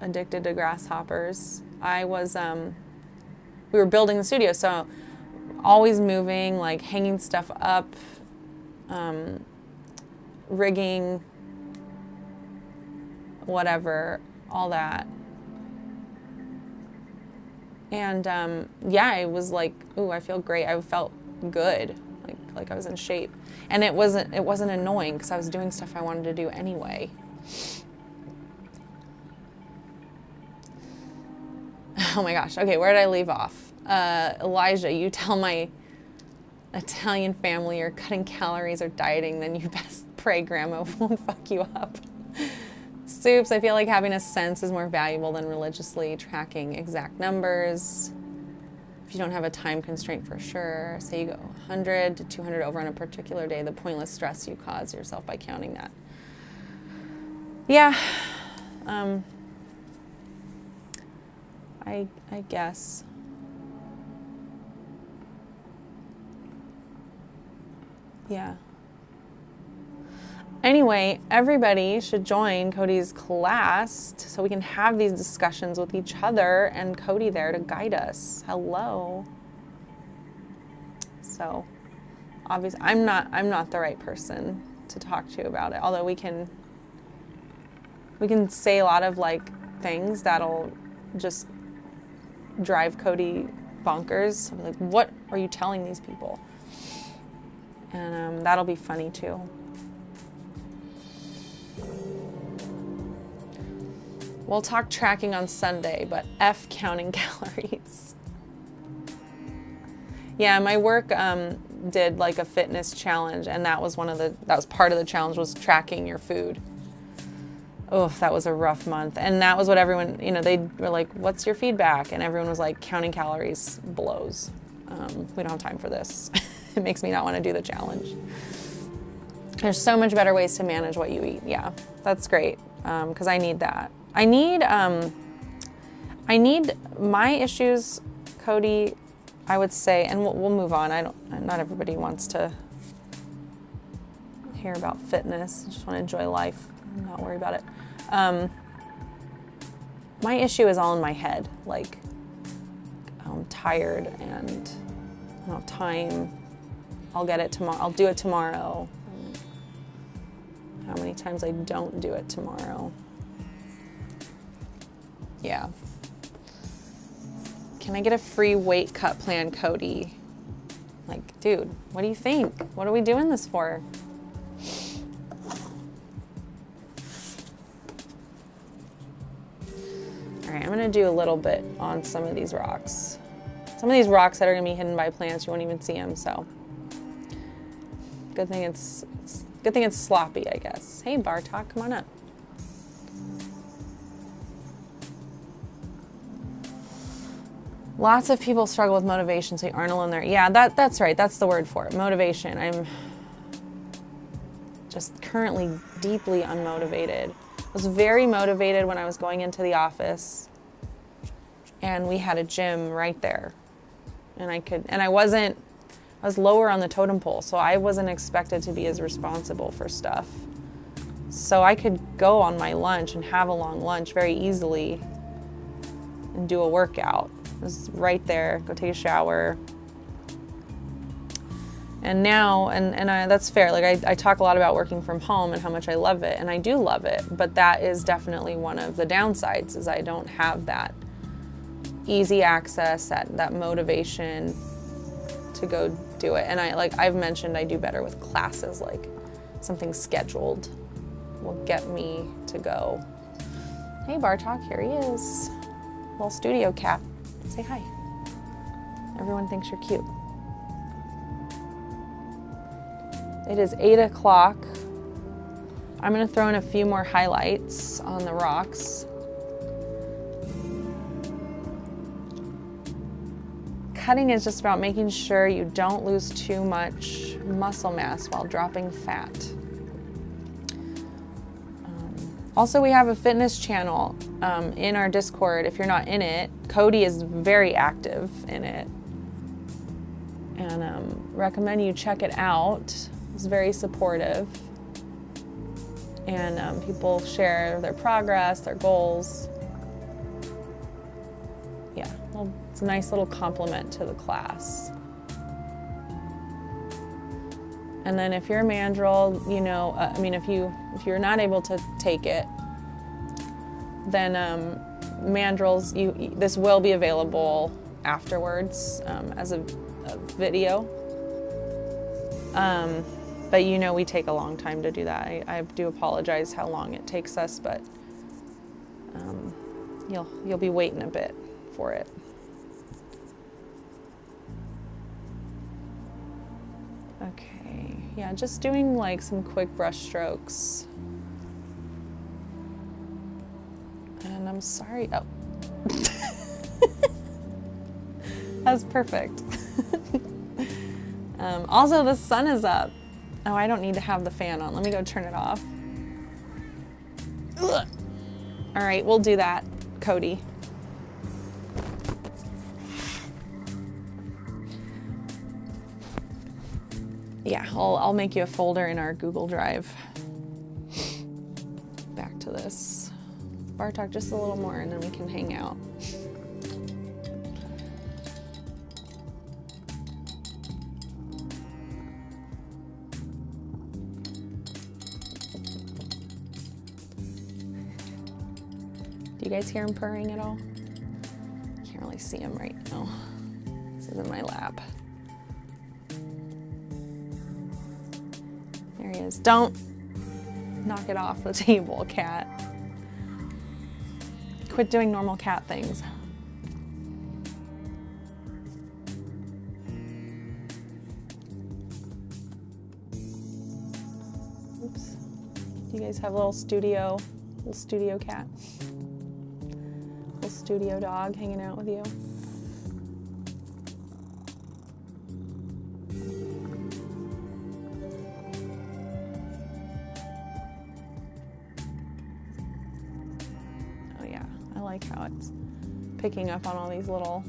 addicted to grasshoppers, I was, we were building the studio, so always moving, like hanging stuff up, rigging, whatever, all that. And yeah, it was like, ooh, I feel great. I felt good, like I was in shape. And it wasn't annoying because I was doing stuff I wanted to do anyway. Oh my gosh. Okay, where did I leave off? Elijah, you tell my Italian family you're cutting calories or dieting, then you best pray grandma won't fuck you up. Soups, I feel like having a sense is more valuable than religiously tracking exact numbers. If you don't have a time constraint for sure, say you go 100 to 200 over on a particular day, the pointless stress you cause yourself by counting that. Yeah, I guess. Yeah. Anyway, everybody should join Cody's class so we can have these discussions with each other and Cody there to guide us. Hello. So, obviously, I'm not the right person to talk to about it. Although we can say a lot of like things that'll just drive Cody bonkers. Like, what are you telling these people? And that'll be funny too. We'll talk tracking on Sunday, but F counting calories. Yeah, my work, did like a fitness challenge, and that was part of the challenge, was tracking your food. Oh, that was a rough month. And that was what everyone, they were like, what's your feedback? And everyone was like, counting calories blows. We don't have time for this. It makes me not want to do the challenge. There's so much better ways to manage what you eat. Yeah, that's great. Because I need that. I need my issues, Cody, I would say, and we'll move on. Not everybody wants to hear about fitness. I just want to enjoy life and not worry about it. My issue is all in my head. Like, I'm tired and I don't have time. I'll get it tomorrow. I'll do it tomorrow. How many times I don't do it tomorrow? Yeah. Can I get a free weight cut plan, Cody? Like, dude, what do you think? What are we doing this for? All right, I'm gonna do a little bit on some of these rocks. Some of these rocks that are gonna be hidden by plants, you won't even see them, so. Good thing it's sloppy, I guess. Hey, Bartok, come on up. Lots of people struggle with motivation, so you aren't alone there. Yeah, that's right. That's the word for it. Motivation. I'm just currently deeply unmotivated. I was very motivated when I was going into the office, and we had a gym right there. And I was lower on the totem pole, so I wasn't expected to be as responsible for stuff. So I could go on my lunch and have a long lunch very easily and do a workout. It was right there, go take a shower. And now, that's fair. Like I talk a lot about working from home and how much I love it, and I do love it, but that is definitely one of the downsides, is I don't have that easy access, that motivation to go do it. And I've mentioned, I do better with classes, like something scheduled will get me to go. Hey, Bartok, here he is. Little studio cat. Say hi. Everyone thinks you're cute. It is 8 o'clock. I'm gonna throw in a few more highlights on the rocks. Cutting is just about making sure you don't lose too much muscle mass while dropping fat. Also, we have a fitness channel in our Discord. If you're not in it, Cody is very active in it. And recommend you check it out. It's very supportive. And people share their progress, their goals. Yeah, well, it's a nice little compliment to the class. And then if you're a mandrill, if you're not able to take it, then mandrills, this will be available afterwards as a video. But we take a long time to do that. I do apologize how long it takes us, but you'll be waiting a bit for it. Okay, yeah, just doing like some quick brush strokes. And I'm sorry, oh. That's perfect. Also, the sun is up. Oh, I don't need to have the fan on. Let me go turn it off. Ugh. All right, we'll do that, Cody. Yeah, I'll make you a folder in our Google Drive. Back to this. Bartok, just a little more and then we can hang out. Do you guys hear him purring at all? Can't really see him right now. This is in my lab. There he is. Don't knock it off the table, cat. Quit doing normal cat things. You guys have a little studio cat, little studio dog hanging out with you. Oh yeah, I like how it's picking up on all these little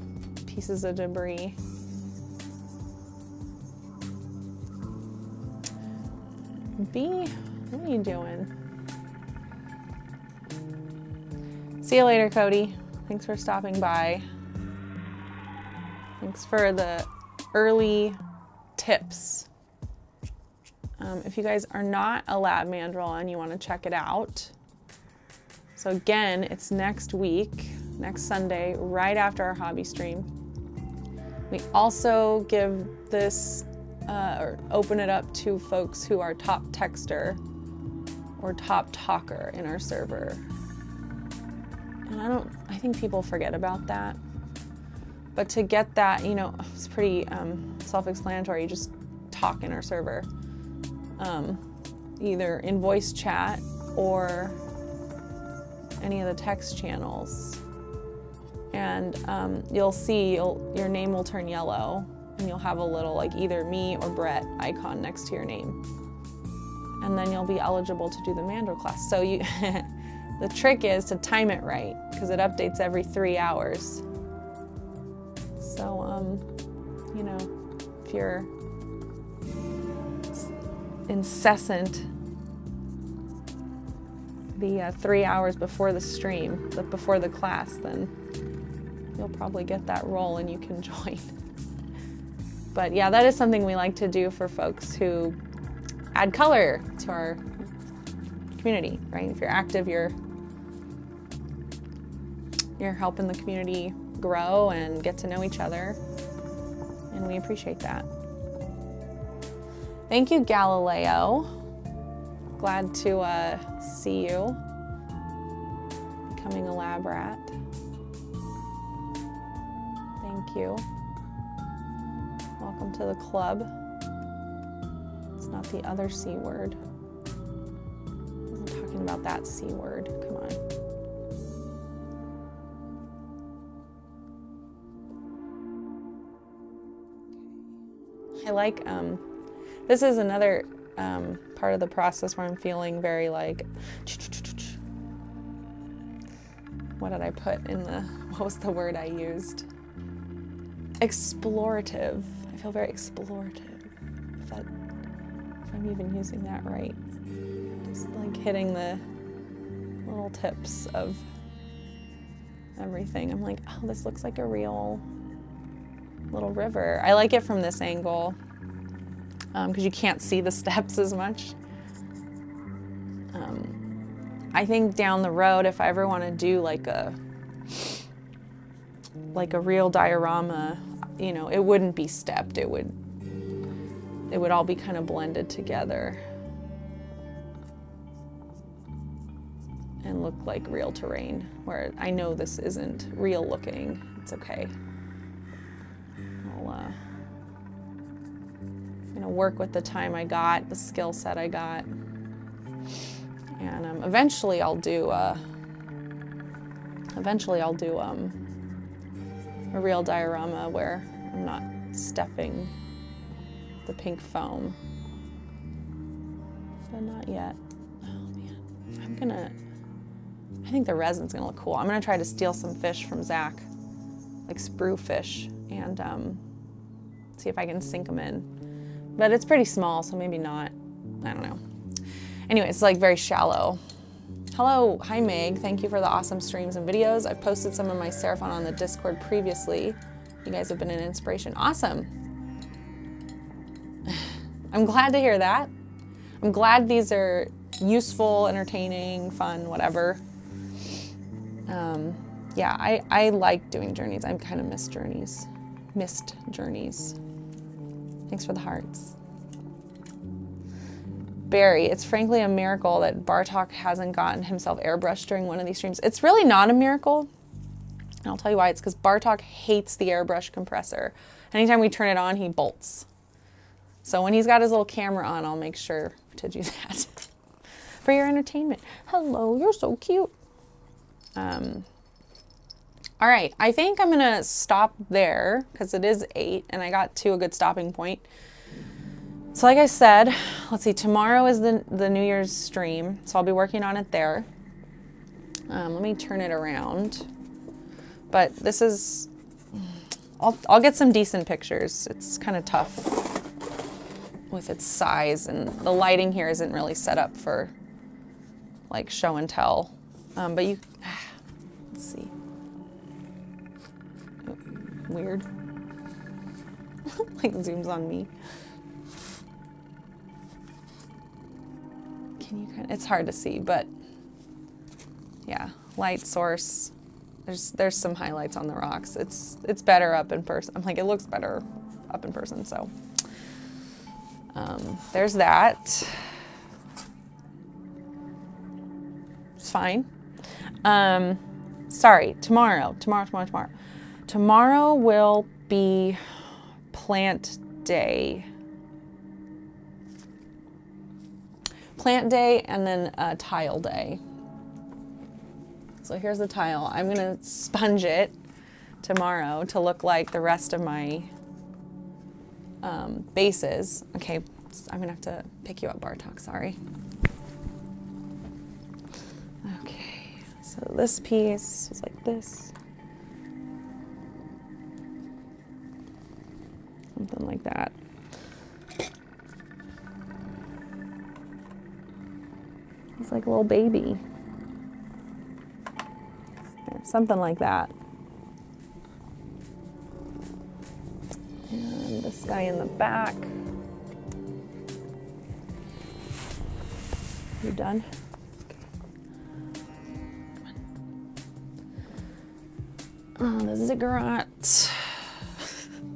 pieces of debris. B, what are you doing? See you later, Cody. Thanks for stopping by. Thanks for the early tips. If you guys are not a Lab Mandrill and you want to check it out, so again, it's next week, next Sunday, right after our hobby stream. We also give this, or open it up to folks who are top texter or top talker in our server. And I think people forget about that. But to get that, you know, it's pretty self-explanatory. You just talk in our server, either in voice chat or any of the text channels. And you'll see, your name will turn yellow and you'll have a little like either me or Brett icon next to your name. And then you'll be eligible to do the Mandrill class. So you, the trick is to time it right because it updates every 3 hours. So, you know, if you're incessant the 3 hours before the stream, before the class, then you'll probably get that role and you can join. But yeah, that is something we like to do for folks who add color to our community, right? If you're active, you're helping the community grow and get to know each other, and we appreciate that. Thank you, Galileo. Glad to see you becoming a lab rat. Thank you. Welcome to the club. It's not the other C word. I wasn't talking about that C word. Come on. I like, this is another part of the process where I'm feeling very like, what did I put in the, what was the word I used? Explorative. I feel very explorative, if I'm even using that right. Just like hitting the little tips of everything. I'm like, oh, this looks like a real little river. I like it from this angle because you can't see the steps as much. I think down the road, if I ever want to do like a real diorama, you know, it wouldn't be stepped. It would all be kind of blended together and look like real terrain, where I know this isn't real looking. It's okay. I'm gonna work with the time I got, the skill set I got, and eventually I'll do a real diorama where I'm not stepping the pink foam, but not yet. Oh man, I think the resin's gonna look cool. I'm gonna try to steal some fish from Zach, like sprue fish, and see if I can sink them in. But it's pretty small, so maybe not. I don't know. Anyway, it's like very shallow. Hello, hi Meg. Thank you for the awesome streams and videos. I've posted some of my Seraphon on the Discord previously. You guys have been an inspiration. Awesome. I'm glad to hear that. I'm glad these are useful, entertaining, fun, whatever. Yeah, I like doing journeys. I kind of missed journeys. Thanks for the hearts. Barry, it's frankly a miracle that Bartok hasn't gotten himself airbrushed during one of these streams. It's really not a miracle. And I'll tell you why. It's because Bartok hates the airbrush compressor. Anytime we turn it on, he bolts. So when he's got his little camera on, I'll make sure to do that. for your entertainment. Hello, you're so cute. All right, I think I'm gonna stop there because it is 8 and I got to a good stopping point. So like I said, let's see, tomorrow is the New Year's stream, so I'll be working on it there. Let me turn it around. But this is, I'll get some decent pictures. It's kind of tough with its size, and the lighting here isn't really set up for like show and tell. But you, let's see. Oh, weird. Like zooms on me. Can you kind of, it's hard to see, but yeah, light source. There's some highlights on the rocks. It's better up in person. I'm like, it looks better up in person, so there's that. It's fine. Sorry, tomorrow will be plant day. Plant day and then tile day. So here's the tile. I'm gonna sponge it tomorrow to look like the rest of my bases. Okay, I'm gonna have to pick you up, Bartok, sorry. Okay, so this piece is like this. Something like that. It's like a little baby. Something like that. And this guy in the back. You done? Oh, the ziggurat.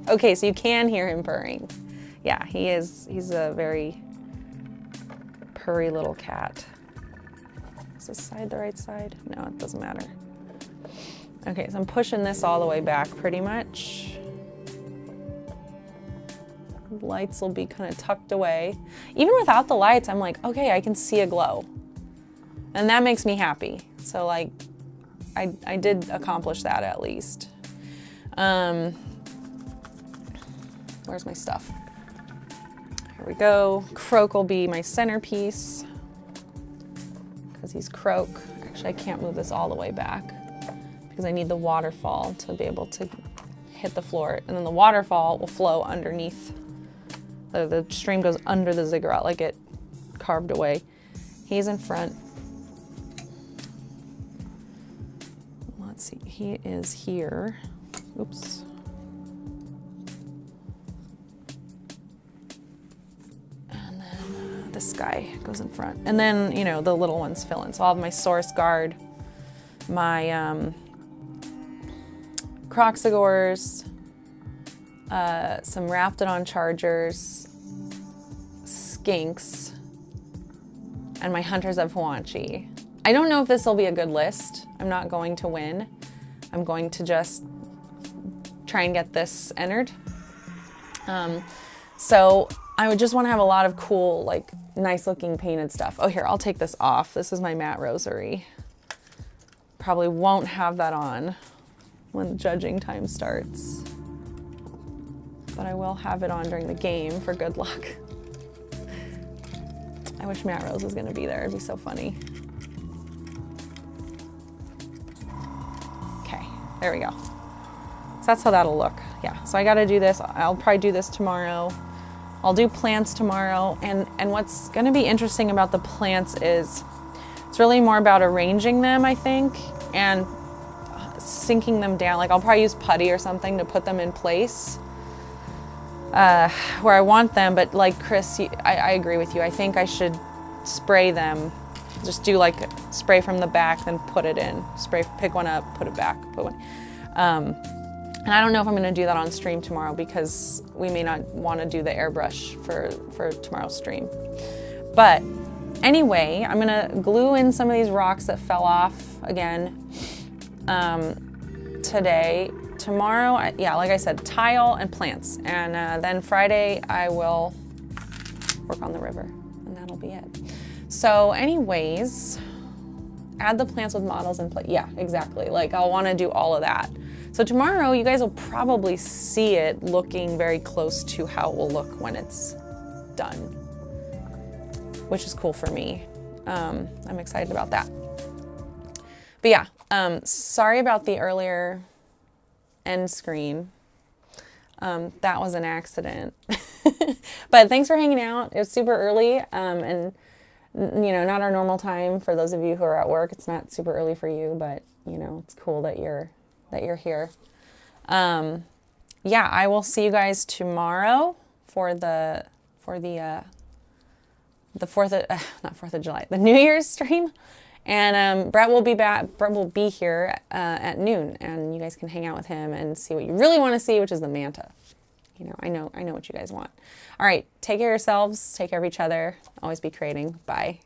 Okay, so you can hear him purring. Yeah, he's a very purry little cat. Is this side the right side? No, it doesn't matter. Okay, so I'm pushing this all the way back pretty much. Lights will be kind of tucked away. Even without the lights, I'm like, okay, I can see a glow. And that makes me happy. So like, I did accomplish that at least. Where's my stuff? Here we go. Croak will be my centerpiece because he's Croak. Actually, I can't move this all the way back because I need the waterfall to be able to hit the floor. And then the waterfall will flow underneath. The stream goes under the ziggurat like it carved away. He's in front. Let's see, he is here. Oops. And then this guy goes in front. And then, you know, the little ones fill in. So I'll have my source guard, my Croxagores, some Raptidon chargers, skinks, and my hunters of Huanchi. I don't know if this will be a good list. I'm not going to win. I'm going to just try and get this entered. So I would just want to have a lot of cool, like nice looking painted stuff. Oh, here, I'll take this off. This is my matte rosary. Probably won't have that on when judging time starts, but I will have it on during the game for good luck. I wish Matt Rose was gonna be there, it'd be so funny. Okay, there we go. So that's how that'll look. Yeah, so I gotta do this. I'll probably do this tomorrow. I'll do plants tomorrow, and what's gonna be interesting about the plants is it's really more about arranging them, I think, and sinking them down. Like I'll probably use putty or something to put them in place where I want them, but like Chris, I agree with you. I think I should spray them, just do like spray from the back, then put it in. Spray, pick one up, put it back, put one. And I don't know if I'm gonna do that on stream tomorrow because we may not wanna do the airbrush for tomorrow's stream. But anyway, I'm gonna glue in some of these rocks that fell off again today. Tomorrow, yeah, like I said, tile and plants. And then Friday, I will work on the river, and that'll be it. So anyways, add the plants with models in place. Yeah, exactly. Like I'll want to do all of that. So tomorrow you guys will probably see it looking very close to how it will look when it's done, which is cool for me. I'm excited about that. But yeah, sorry about the earlier end screen. That was an accident. But thanks for hanging out. It was super early, and you know, not our normal time for those of you who are at work. It's not super early for you, but you know, it's cool that you're here. Yeah, I will see you guys tomorrow for the 4th of, not 4th of July, the New Year's stream. And Brett will be back. Brett will be here at noon, and you guys can hang out with him and see what you really want to see, which is the manta. You know, I know what you guys want. All right, take care of yourselves. Take care of each other. Always be creating. Bye.